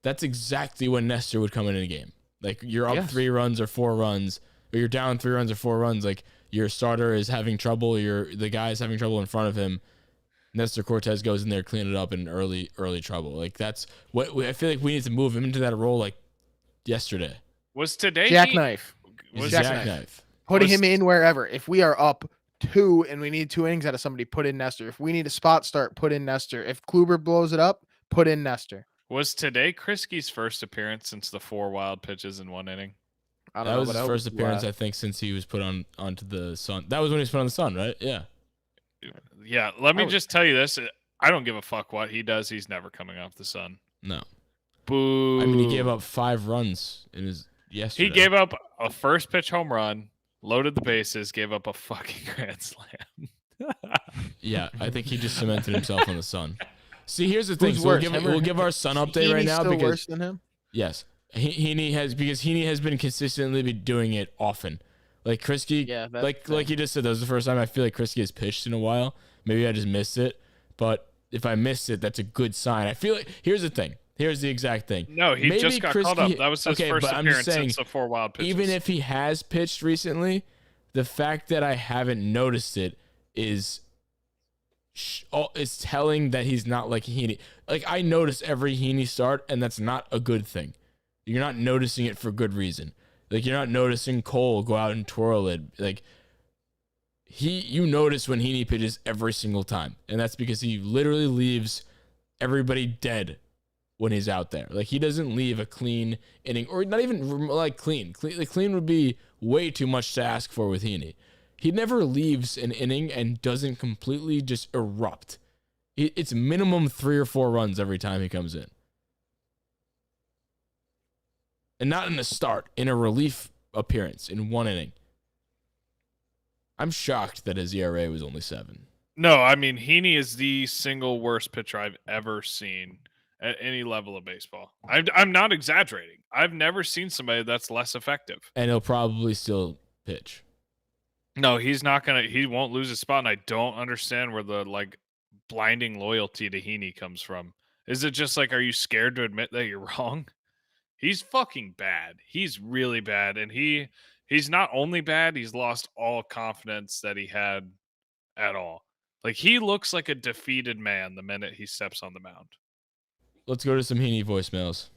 That's exactly when Nestor would come in a game. Like you're up 3 runs or 4 runs, or you're down 3 runs or 4 runs. Like your starter is having trouble, the guy's having trouble in front of him. Nestor Cortez goes in there, clean it up in early trouble. Like that's what I feel like we need to move him into that role like yesterday. Was today Jackknife. He's Was a Jackknife. jackknife. Putting was- him in wherever. If we are up 2 and we need 2 innings out of somebody, put in Nestor. If we need a spot start, put in Nestor. If Kluber blows it up, put in Nestor. Was today Krisky's first appearance since the 4 wild pitches in 1 inning? I don't That know, was but his I first hope- appearance, I think, since he was put onto the Sun. That was when he was put on the Sun, right? Yeah. Yeah, let me I would- just tell you this. I don't give a fuck what he does. He's never coming off the Sun. No. Boo. I mean, he gave up 5 runs in his yesterday. He gave up a first pitch home run, loaded the bases, gave up a fucking grand slam. Yeah, I think he just cemented himself on the Sun. See, here's the thing. Who's So we'll worse, give, him or we'll give our Sun update right Heaney's now still because worse than him. yes, Heaney has been consistently been doing it often. Like Krisky, Yeah, that's like you just said, that was the first time I feel like Krisky has pitched in a while. Maybe I just missed it, but if I missed it, that's a good sign. I feel like here's the thing. Here's the exact thing. No, he Maybe just got called Krisky- up. That was his okay, first but I'm just appearance saying, since the 4 wild pitches. Even if he has pitched recently, the fact that I haven't noticed it is telling that he's not like Heaney. Like I notice every Heaney start, and that's not a good thing. You're not noticing it for good reason. Like you're not noticing Cole go out and twirl it. Like you notice when Heaney pitches every single time, and that's because he literally leaves everybody dead when he's out there. Like he doesn't leave a clean inning, or not even like clean. Clean would be way too much to ask for with Heaney. He never leaves an inning and doesn't completely just erupt. It's minimum 3 or 4 runs every time he comes in. And not in a start, in a relief appearance in 1 inning. I'm shocked that his ERA was only 7. No, I mean Heaney is the single worst pitcher I've ever seen at any level of baseball. I'm not exaggerating. I've never seen somebody that's less effective. And he'll probably still pitch. No, he's not gonna. He won't lose his spot, and I don't understand where the like blinding loyalty to Heaney comes from. Is it just like, are you scared to admit that you're wrong? He's fucking bad. He's really bad, and he's not only bad. He's lost all confidence that he had at all. Like he looks like a defeated man the minute he steps on the mound. Let's go to some Heaney voicemails.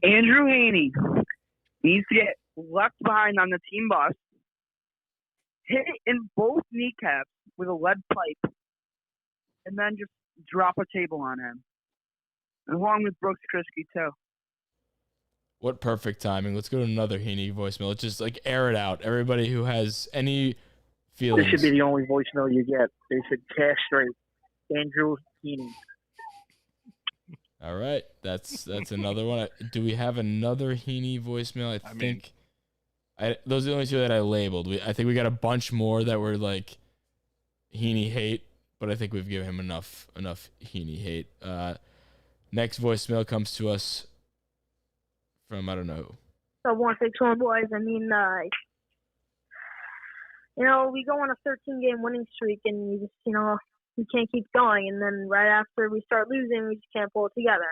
Andrew Heaney needs to get left behind on the team bus, hit in both kneecaps with a lead pipe, and then just drop a table on him. Along with Brooks Krisky, too. What perfect timing. Let's go to another Heaney voicemail. Let's just like air it out. Everybody who has any feelings. This should be the only voicemail you get. They should castrate Andrew Heaney. All right. That's another one. Do we have another Heaney voicemail? I think those are the only two that I labeled. I think we got a bunch more that were like Heaney hate, but I think we've given him enough Heaney hate. Next voicemail comes to us from I don't know. So 161 boys. I mean, we go on a 13-game winning streak, and you just, you can't keep going. And then right after we start losing, we just can't pull it together.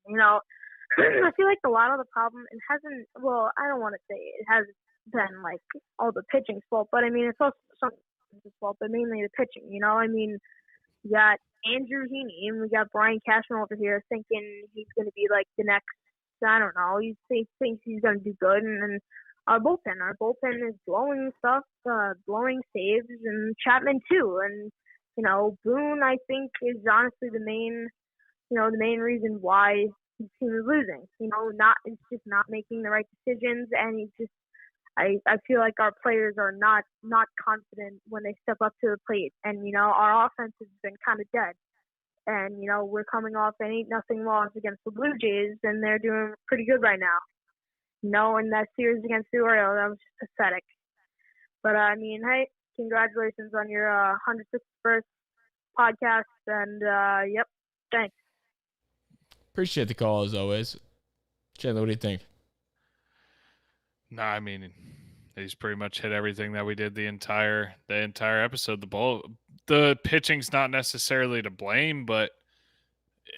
And I feel like a lot of the problem, it hasn't. Well, I don't want to say it hasn't been like all the pitching's fault, but I mean it's also something's fault, but mainly the pitching. You got Andrew Heaney and we got Brian Cashman over here thinking he's going to be like the next. I don't know. He thinks he's going to do good, and then our bullpen is blowing stuff, blowing saves, and Chapman too. And Boone, I think, is honestly the main reason why his team is losing. It's just not making the right decisions, and I feel like our players are not confident when they step up to the plate, and our offense has been kind of dead. And, we're coming off an 8-0 loss against the Blue Jays, and they're doing pretty good right now. And that series against the Orioles, that was just pathetic. But, hey, congratulations on your 161st podcast. And, yep, thanks. Appreciate the call, as always. Chandler, what do you think? No, I mean, he's pretty much hit everything that we did the entire episode. The pitching's not necessarily to blame, but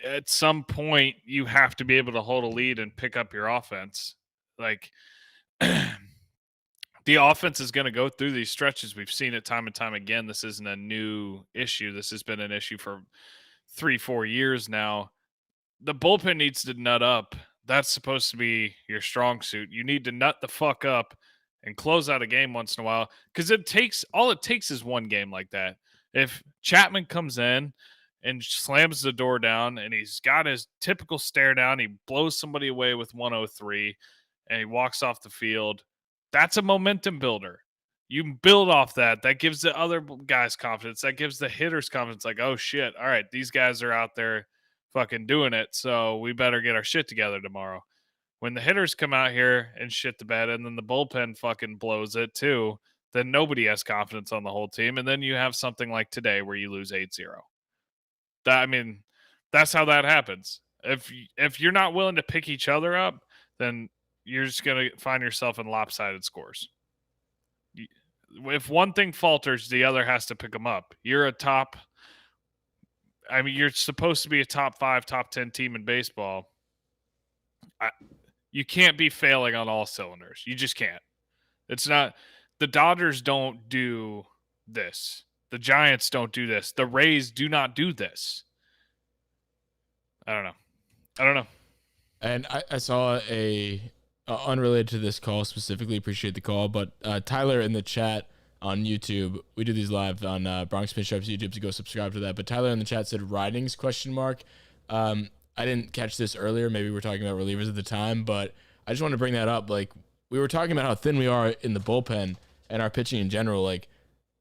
at some point you have to be able to hold a lead and pick up your offense. Like the offense is going to go through these stretches. We've seen it time and time again. This isn't a new issue. This has been an issue for 3-4 years now. The bullpen needs to nut up. That's supposed to be your strong suit. You need to nut the fuck up and close out a game once in a while, because all it takes is one game like that. If Chapman comes in and slams the door down and he's got his typical stare down, he blows somebody away with 103 and he walks off the field, that's a momentum builder. You build off that. That gives the other guys confidence. That gives the hitters confidence. Like, oh shit, all right, these guys are out there fucking doing it, so we better get our shit together tomorrow. When the hitters come out here and shit the bed, and then the bullpen fucking blows it too, then nobody has confidence on the whole team. And then you have something like today where you lose 8-0. That's how that happens. If you're not willing to pick each other up, then you're just going to find yourself in lopsided scores. If one thing falters, the other has to pick them up. You're supposed to be a top 5, top 10 team in baseball. You can't be failing on all cylinders. You just can't. It's not. The Dodgers don't do this. The Giants don't do this. The Rays do not do this. I don't know. And I saw a unrelated to this call specifically. Appreciate the call, but Tyler in the chat on YouTube, we do these live on Bronx Pinstripes YouTube, so go subscribe to that. But Tyler in the chat said "Ridings?" ? I didn't catch this earlier. Maybe we were talking about relievers at the time, but I just want to bring that up. Like, we were talking about how thin we are in the bullpen and our pitching in general. Like,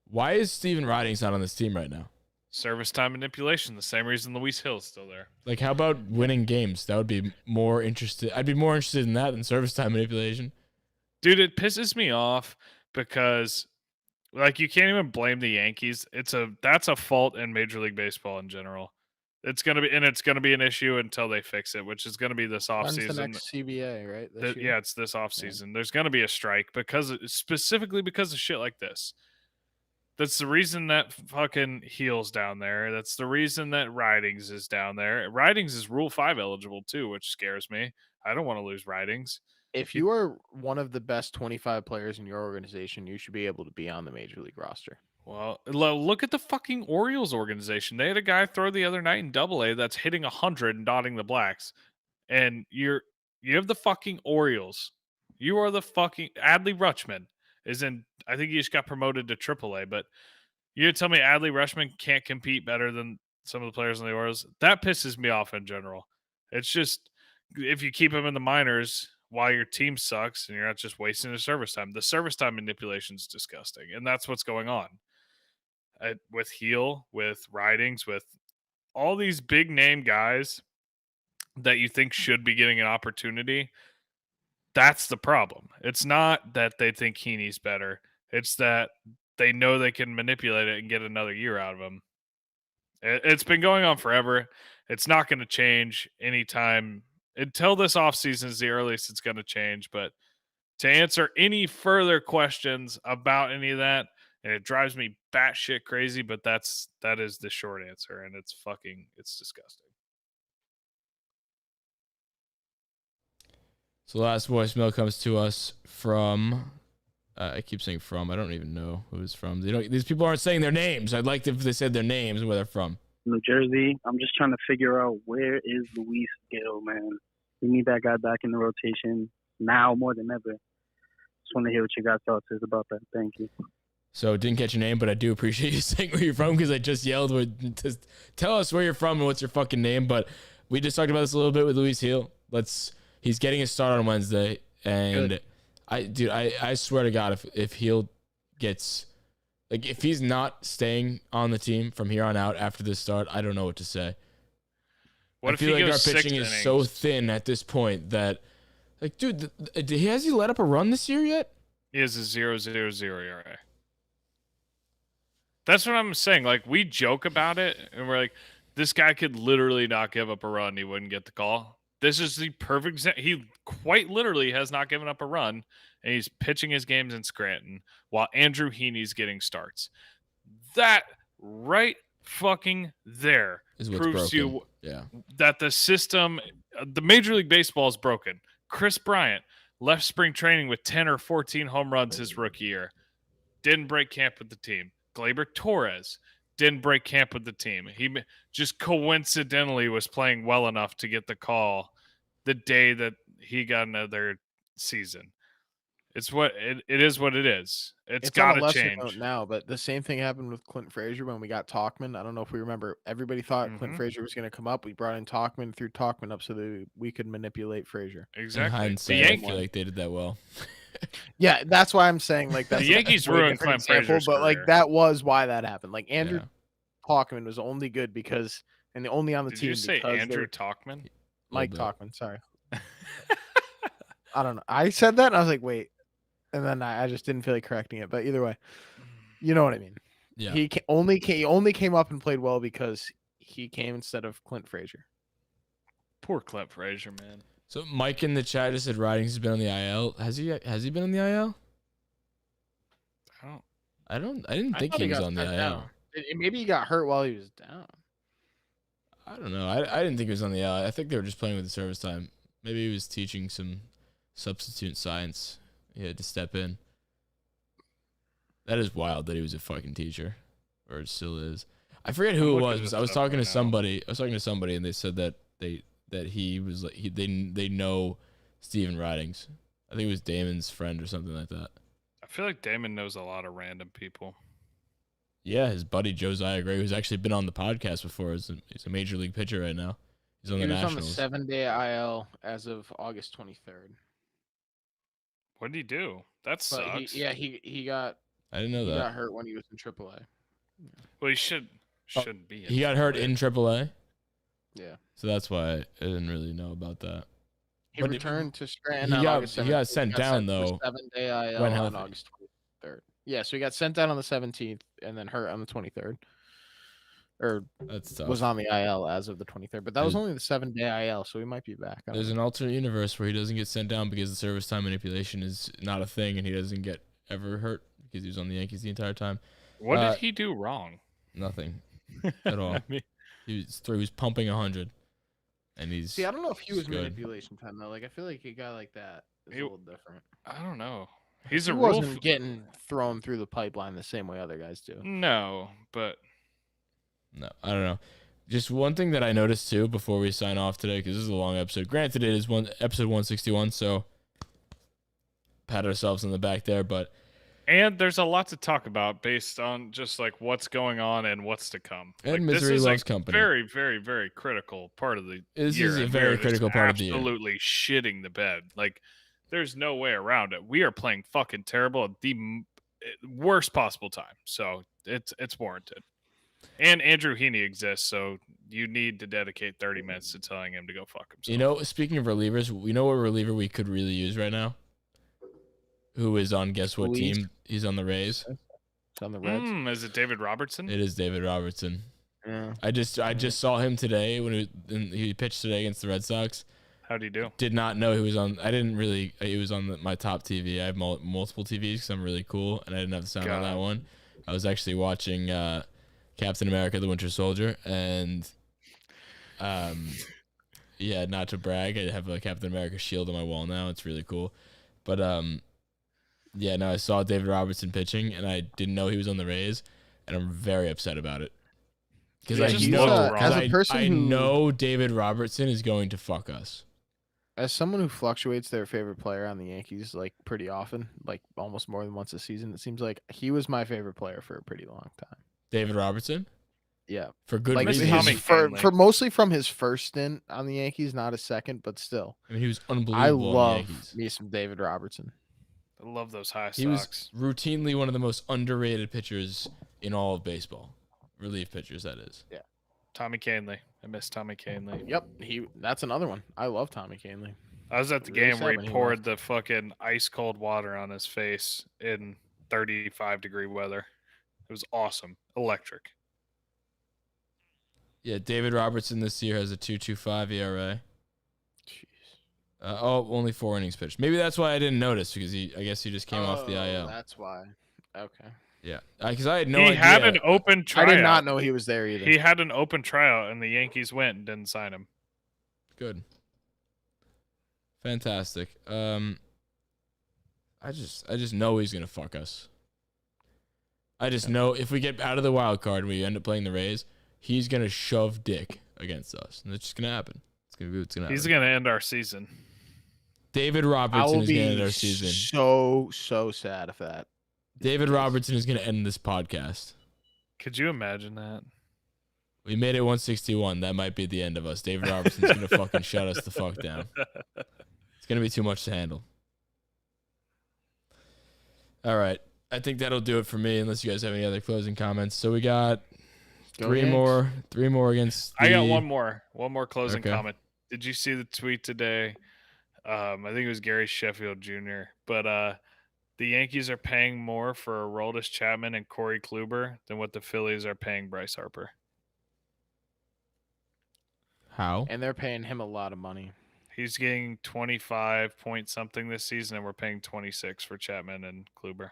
why is Steven Ridings not on this team right now? Service time manipulation, the same reason Luis Hill is still there. Like, how about winning games? That would be more interested. I'd be more interested in that than service time manipulation. Dude, it pisses me off because, like, you can't even blame the Yankees. That's a fault in Major League Baseball in general. It's gonna be an issue until they fix it, which is gonna be this offseason. When's the next CBA, right? Yeah, it's this offseason. Yeah. There's gonna be a strike specifically because of shit like this. That's the reason that fucking Heel's down there. That's the reason that Ridings is down there. Ridings is Rule 5 eligible too, which scares me. I don't want to lose Ridings. If you are one of the best 25 players in your organization, you should be able to be on the Major League roster. Well, look at the fucking Orioles organization. They had a guy throw the other night in Double-A that's hitting 100 and dotting the blacks. And you have the fucking Orioles. You are the fucking Adley Rutschman is in. I think he just got promoted to Triple-A. But you tell me Adley Rutschman can't compete better than some of the players in the Orioles? That pisses me off in general. It's just, if you keep him in the minors, why your team sucks and you're not just wasting the service time. The service time manipulation is disgusting, and that's what's going on with Heel, with Ridings, with all these big name guys that you think should be getting an opportunity. That's the problem. It's not that they think Heaney's better. It's that they know they can manipulate it and get another year out of him. It's been going on forever. It's not going to change anytime until this offseason is the earliest it's going to change. But to answer any further questions about any of that, and it drives me batshit crazy, but that is the short answer, and it's disgusting. So the last voicemail comes to us from, I keep saying from, I don't even know who it's from. These people aren't saying their names. I'd like if they said their names and where they're from. New Jersey. I'm just trying to figure out where is Luis Gil, man. We need that guy back in the rotation now more than ever. Just want to hear what you guys' thoughts is about that. Thank you. So didn't catch your name, but I do appreciate you saying where you're from because I just yelled. Just tell us where you're from and what's your fucking name. But we just talked about this a little bit with Luis Gil. He's getting a start on Wednesday, and Good. I swear to God, if Heel gets, like, if he's not staying on the team from here on out after this start, I don't know what to say. What I if feel he like our goes 6 pitching is so innings? thin at this point that, like, dude, has he let up a run this year yet? He has a 0.00 ERA. That's what I'm saying. Like, we joke about it, and we're like, this guy could literally not give up a run. He wouldn't get the call. This is the perfect example. He quite literally has not given up a run, and he's pitching his games in Scranton while Andrew Heaney's getting starts. That right fucking there Is what's proves broken. you that the system, the Major League Baseball is broken. Chris Bryant left spring training with 10 or 14 home runs his rookie year. Didn't break camp with the team. Gleyber Torres didn't break camp with the team. He just coincidentally was playing well enough to get the call the day that he got another season. It's what it is. What it is. It's got on a to lesser note change now, but the same thing happened with Clint Frazier when we got Talkman. I don't know if we remember. Everybody thought Clint Frazier was going to come up. We brought in Talkman, threw Talkman up so that we could manipulate Frazier. In Exactly. hindsight, The I feel like they did that well. Yeah, that's why I'm saying like that's The Yankees a way ruined different Clint Frazier's but like career. that was why that happened. Like Andrew Yeah. Talkman was only good because and only on the Did team you say because Andrew Talkman? Mike Little Talkman. Sorry, I don't know. I said that and I was like, wait, and then I just didn't feel like correcting it. But either way, you know what I mean. Yeah. He only came up and played well because he came instead of Clint Frazier. Poor Clint Frazier, man. So Mike in the chat just said Ridings has been on the IL. Has he been on the IL? I didn't think thought he he was got on the sent IL. down. Maybe he got hurt while he was down. I don't know. I didn't think he was on the IL. I think they were just playing with the service time. Maybe he was teaching some substitute science. He had to step in. That is wild that he was a fucking teacher, or it still is. I forget who it was. I was talking to somebody. And they said that he was like they know Steven Ridings. I think it was Damon's friend or something like that. I feel like Damon knows a lot of random people. Yeah, his buddy Josiah Gray, who's actually been on the podcast before, he's a major league pitcher right now. He's on the Nationals. On the 7-day IL as of August 23rd. What did he do? That sucks. He got. I didn't know He that. got hurt when he was in AAA. Well, he shouldn't be. He got hurt in AAA, Yeah. so that's why I didn't really know about that. He But returned to Scranton he on got- August he 17th. got sent down, though, 7-day IL when on healthy. August 23rd. Yeah, so he got sent down on the 17th and then hurt on the 23rd. Or That's tough. was on the IL as of the 23rd. But that was There's- only the 7-day IL, so he might be back. I don't There's know. an alternate universe where he doesn't get sent down because the service time manipulation is not a thing, and he doesn't get ever hurt because he was on the Yankees the entire time. What did he do wrong? Nothing at all. I mean, He was pumping 100, and he's. See, I don't know if he was good. manipulation time, though. Like, I feel like a guy like that is He- a little different. I don't know. He's He a rule. wasn't getting thrown through the pipeline the same way other guys do. No, but No, I don't know. Just one thing that I noticed too before we sign off today, because this is a long episode. Granted, it is episode 161, so pat ourselves on the back there. But and there's a lot to talk about based on just like what's going on and what's to come. And like, misery this is loves a company. very, very, very critical part of the This year. is a and very we're just critical part of the year. Absolutely shitting the bed. Like There's no way around it. We are playing fucking terrible at the worst possible time. So it's warranted. And Andrew Heaney exists, so you need to dedicate 30 minutes to telling him to go fuck himself. You know, speaking of relievers, we know what reliever we could really use right now? Who is on guess what team? He's on the Rays. It's on the Reds. Is it David Robertson? It is David Robertson. Yeah. I just saw him today when he pitched today against the Red Sox. How'd he do? Did not know he was on. I didn't really. He was on my top TV. I have multiple TVs because I'm really cool, and I didn't have the sound on that one. I was actually watching Captain America: The Winter Soldier, and yeah, not to brag, I have a Captain America shield on my wall now. It's really cool, but yeah, no, I saw David Robertson pitching, and I didn't know he was on the Rays, and I'm very upset about it because I know David Robertson is going to fuck us. As someone who fluctuates their favorite player on the Yankees like pretty often, like almost more than once a season, it seems like he was my favorite player for a pretty long time. David Robertson? Yeah. For good like reason. For mostly from his first stint on the Yankees, not his second, but still. I mean, he was unbelievable. I on the love Yankees. me some David Robertson. I love those high He was routinely one of the most underrated pitchers in all of baseball. Relief pitchers, that is. Yeah. Tommy Kahnle. I miss Tommy Kahnle. Yep. That's another one. I love Tommy Kahnle. I was at the Really game where sad he when poured the fucking ice cold water on his face in 35-degree weather. It was awesome. Electric. Yeah, David Robertson this year has a 2.25 ERA. Jeez. Only 4 innings pitched. Maybe that's why I didn't notice because I guess he just came off the IL. That's why. Okay. Yeah, because I had no idea. He had an open tryout. I did not know he was there either. He had an open tryout, and the Yankees went and didn't sign him. Good. Fantastic. I just know he's gonna fuck us. I just know if we get out of the wild card and we end up playing the Rays, he's gonna shove dick against us, and it's just gonna happen. It's gonna be what's gonna happen. He's gonna end our season. David Robertson is gonna end our season. So sad if that. David Robertson is gonna end this podcast. Could you imagine that? We made it 161. That might be the end of us. David Robertson's gonna fucking shut us the fuck down. It's gonna be too much to handle. All right. I think that'll do it for me, unless you guys have any other closing comments. So we got three more against I got one more closing Okay. comment. Did you see the tweet today? I think it was Gary Sheffield Jr. But the Yankees are paying more for Aroldis Chapman and Corey Kluber than what the Phillies are paying Bryce Harper. How? And they're paying him a lot of money. He's getting 25 point something this season, and we're paying 26 for Chapman and Kluber.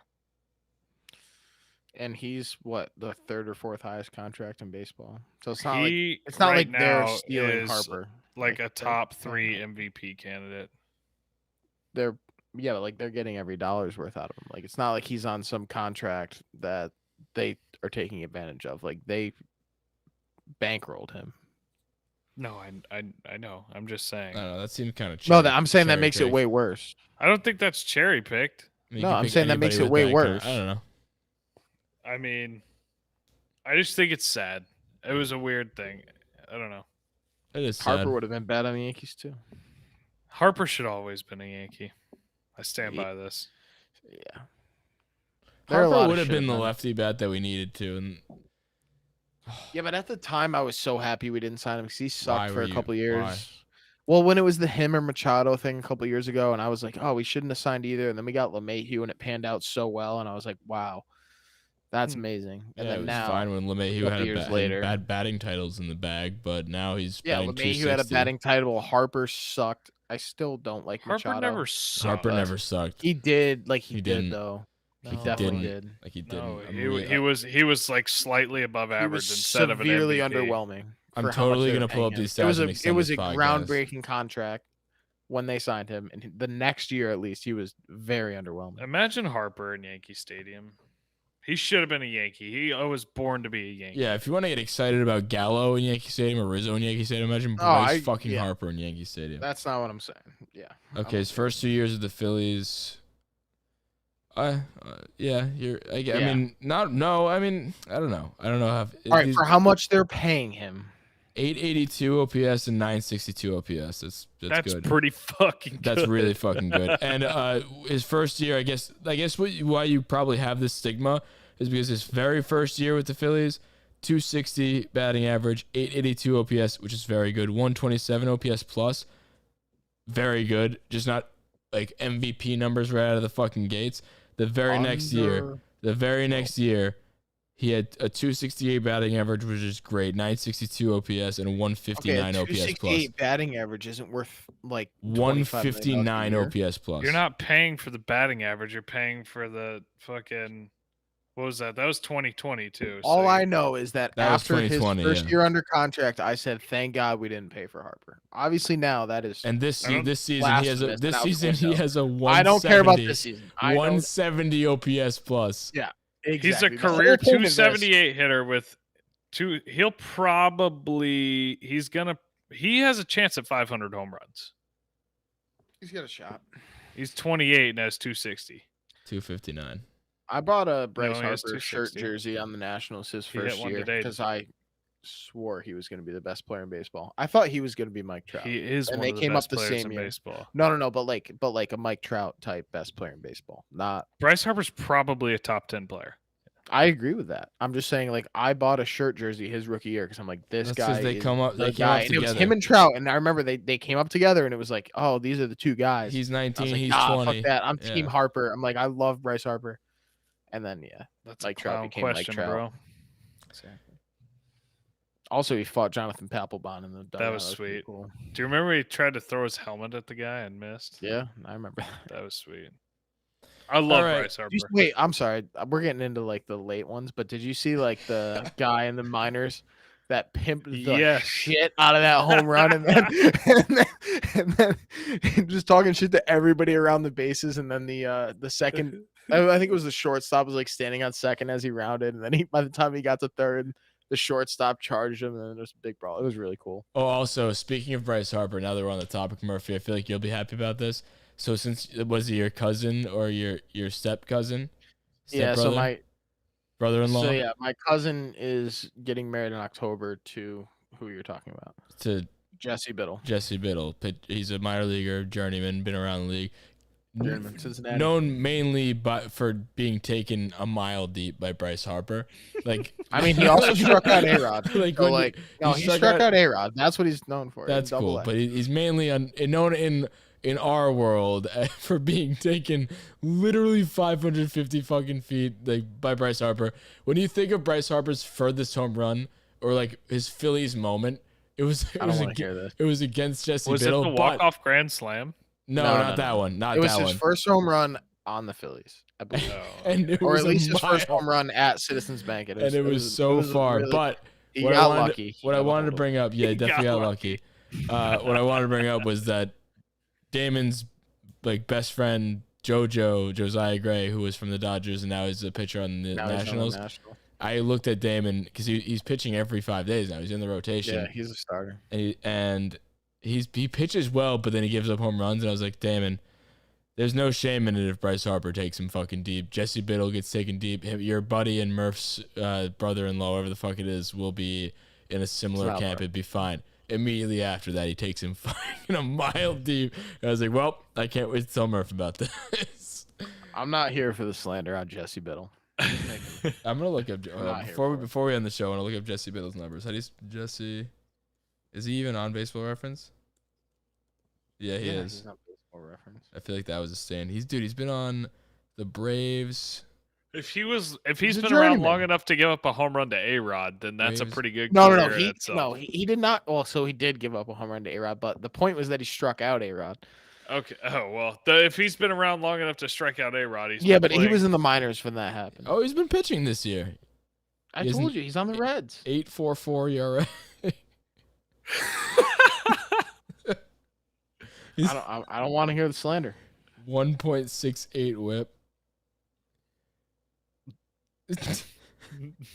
And he's what, the third or fourth highest contract in baseball. So it's not He like they're now stealing is Harper. like a they're- top 3 MVP candidate. They're but like they're getting every dollar's worth out of him. Like it's not like he's on some contract that they are taking advantage of. Like they bankrolled him. No, I know. I'm just saying. I don't know. That seems kind of No, I'm saying that makes it way worse. I don't think that's cherry picked. No, I'm saying that makes it way worse. I don't know. I mean, I just think it's sad. It was a weird thing. I don't know. It is sad. Harper would have been bad on the Yankees too. Harper should always been a Yankee. I stand by this. Yeah. There are a lot Harper of would have shit, been the man. lefty bat that we needed to. And Yeah, but at the time I was so happy we didn't sign him because he Why sucked for were a you- couple years. why? Well, when it was the him or Machado thing a couple years ago, and I was like, oh, we shouldn't have signed either. And then we got LeMahieu, and it panned out so well, and I was like, wow, that's amazing. And yeah, it then was now, fine when LeMahieu couple had years had later. bad batting titles in the bag, but now he's yeah, batting LeMahieu had a 260. batting title. Harper sucked. I still don't like Harper Machado. never sucked. Harper never sucked. He did, like he, He did didn't. though. No. He He definitely didn't. did. Like he didn't. No, I'm he, really- he was like slightly above He average was instead of an severely MVP. underwhelming. I'm for how much totally they were gonna pull up paying these him. stats It was and a extend this podcast. groundbreaking contract when they signed him, and the next year at least he was very underwhelming. Imagine Harper in Yankee Stadium. He should have been a Yankee. He was born to be a Yankee. Yeah, if you want to get excited about Gallo in Yankee Stadium or Rizzo in Yankee Stadium, imagine Oh, Bryce fucking yeah. Harper in Yankee Stadium. That's not what I'm saying. Yeah. Okay, his first 2 years of the Phillies. Yeah, I Yeah. mean, not no. I mean, I don't know. I don't know how. All right, for how much they're paying him. 882 OPS and 962 OPS. That's good. pretty fucking good. That's really fucking good. And his first year, I guess why you probably have this stigma is because his very first year with the Phillies, 260 batting average, 882 OPS, which is very good. 127 OPS plus, very good. Just not like MVP numbers right out of the fucking gates. The very next year, he had a 268 batting average, which is great. 962 OPS and 159 OPS plus. 268 batting average isn't worth like 159 OPS plus. You're not paying for the batting average. You're paying for the fucking. What was that? That was 2022. All I know is that was after his 2020, first yeah. year under contract, I said, "Thank God we didn't pay for Harper." Obviously, now that is. And this season he has a blasphemous. 170. I don't care about this season. 170 OPS plus. Yeah, He's a exactly. The whole career point of this- 278 hitter with two. He has a chance at 500 home runs. He's got a shot. He's 28 and has 260. 259. I bought a Bryce he has Harper shirt 260. jersey on the Nationals his He hit first one year today. because I swore he was going to be the best player in baseball. I thought he was going to be Mike Trout. He is And one they of the came best up the players same in year. baseball. No, but like a Mike Trout type best player in baseball. Not. Bryce Harper's probably a top 10 player. I agree with that. I'm just saying, like, I bought a shirt jersey his rookie year because I'm like, this That's guy. 'cause they is come up- the they came guy. up And it was together. him and Trout, and I remember they came up together, and it was like, oh, these are the two guys. He's I 19. was like, He's nah, 20. fuck that. I'm Team Yeah. Harper. I'm like, I love Bryce Harper, and then That's Mike a Trout clown became Mike question, Trout. bro. exactly. Also, he fought Jonathan Papelbon in the. dugout. was pretty sweet. Cool. Do you remember he tried to throw his helmet at the guy and missed? Yeah, I remember. That was sweet. I love right. Bryce Harper. Wait, I'm sorry. We're getting into like the late ones, but did you see like the guy in the minors that pimped the Yes. shit out of that home run and then just talking shit to everybody around the bases, and then the second, I think it was the shortstop was like standing on second as he rounded, and then by the time he got to third, the shortstop charged him, and then there's a big brawl. It was really cool. Oh, also, speaking of Bryce Harper, now that we're on the topic, Murphy, I feel like you'll be happy about this. So since was he your cousin or your step cousin? Yeah, so my brother-in-law. So yeah, my cousin is getting married in October to who you're talking about. To Jesse Biddle. Jesse Biddle. He's a minor leaguer, journeyman, been around the league. Journeyman, Cincinnati. Known mainly for being taken a mile deep by Bryce Harper. Like I mean, he also struck out A-Rod. Like, So, when like, no, he struck out A-Rod. That's what he's known for. That's Double cool. A. But he's mainly known in our world for being taken literally 550 fucking feet like by Bryce Harper. When you think of Bryce Harper's furthest home run or like his Phillies moment, it was against Jesse Was Biddle. it the walk-off grand slam? No, not that one. Not it was that his one. first home run on the Phillies, I believe. And it or was at least a his first mile. home run at Citizens Bank. And it was so far. really- But he what got I wanted, lucky. What I wanted to bring up, yeah, He definitely got got lucky. What I wanted to bring up was that Damon's like best friend Josiah Gray, who was from the Dodgers and now he's a pitcher on the Nationals. I looked at Damon because he's pitching every 5 days now. He's in the rotation. Yeah, he's a starter. And he pitches well, but then he gives up home runs. And I was like, Damon, there's no shame in it if Bryce Harper takes him fucking deep. Jesse Biddle gets taken deep. Your buddy and Murph's brother-in-law, whatever the fuck it is, will be in a similar camp. It'd be fine. Immediately after that, he takes him fucking a mile deep. And I was like, well, I can't wait to tell Murph about this. I'm not here for the slander on Jesse Biddle. I'm gonna look up not here before we end the show. I want to look up Jesse Biddle's numbers. How do you Jesse? Is he even on Baseball Reference? Yeah, he is. He's on Baseball Reference. I feel like that was a stand. He's been on the Braves. If he's He's a been around journeyman. long enough to give up a home run to A-Rod, then that's a Braves. pretty good No. career in itself. He did not. Well, so he did give up a home run to A-Rod, but the point was that he struck out A-Rod. Okay. Oh, well, if he's been around long enough to strike out A-Rod, he's Yeah, been but he playing- was in the minors when that happened. Oh, he's been pitching this year. I he told isn't- you he's on the Reds. 8.44 ERA. I don't want to hear the slander. 1.68 WHIP.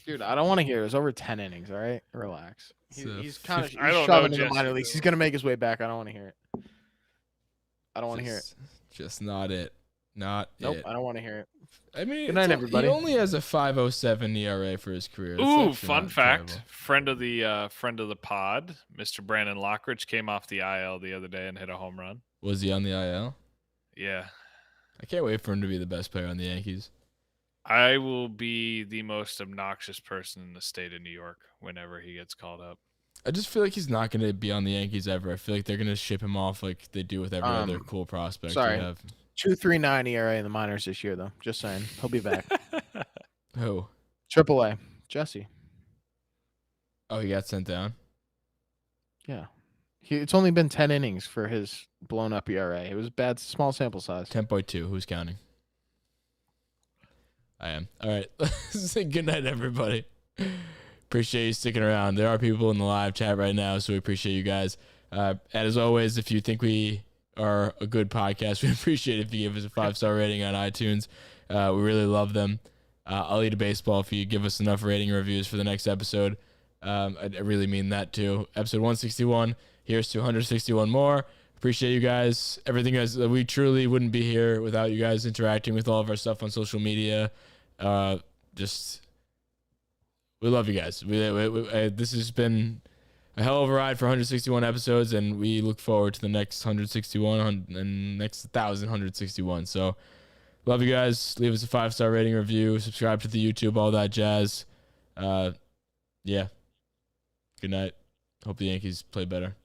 Dude, I don't want to hear it. It was over 10 innings, all right? Relax. So He's kind of I don't shoving know in the minor Jesse leagues. He's Biddle. going to make his way back. I don't want to hear it. I don't want to hear it. Just not it. Not Nope, it. I don't want to hear it. I mean, Good night, everybody. He only has a 5.07 ERA for his career. That's Ooh, actually fun not fact. terrible. Friend of the pod, Mr. Brandon Lockridge came off the IL the other day and hit a home run. Was he on the IL? Yeah. I can't wait for him to be the best player on the Yankees. I will be the most obnoxious person in the state of New York whenever he gets called up. I just feel like he's not going to be on the Yankees ever. I feel like they're going to ship him off like they do with every other cool prospect. Sorry. They have. 2.39 ERA in the minors this year, though. Just saying, he'll be back. Who? AAA, Jesse. Oh, he got sent down? Yeah, it's only been 10 innings for his blown up ERA. It was bad, small sample size. 10.2. Who's counting? I am. All right. Say good night, everybody. Appreciate you sticking around. There are people in the live chat right now, so we appreciate you guys. And as always, if you think we are a good podcast, we appreciate it if you give us a 5-star rating on iTunes. We really love them. I'll eat a baseball if you give us enough rating reviews for the next episode. I really mean that too. Episode 161. Here's to 161 more. Appreciate you guys. Everything guys. We truly wouldn't be here without you guys interacting with all of our stuff on social media. We love you guys. This has been a hell of a ride for 161 episodes, and we look forward to the next 161 and next 1,161. So, love you guys. Leave us a 5-star rating review. Subscribe to the YouTube, all that jazz. Yeah. Good night. Hope the Yankees play better.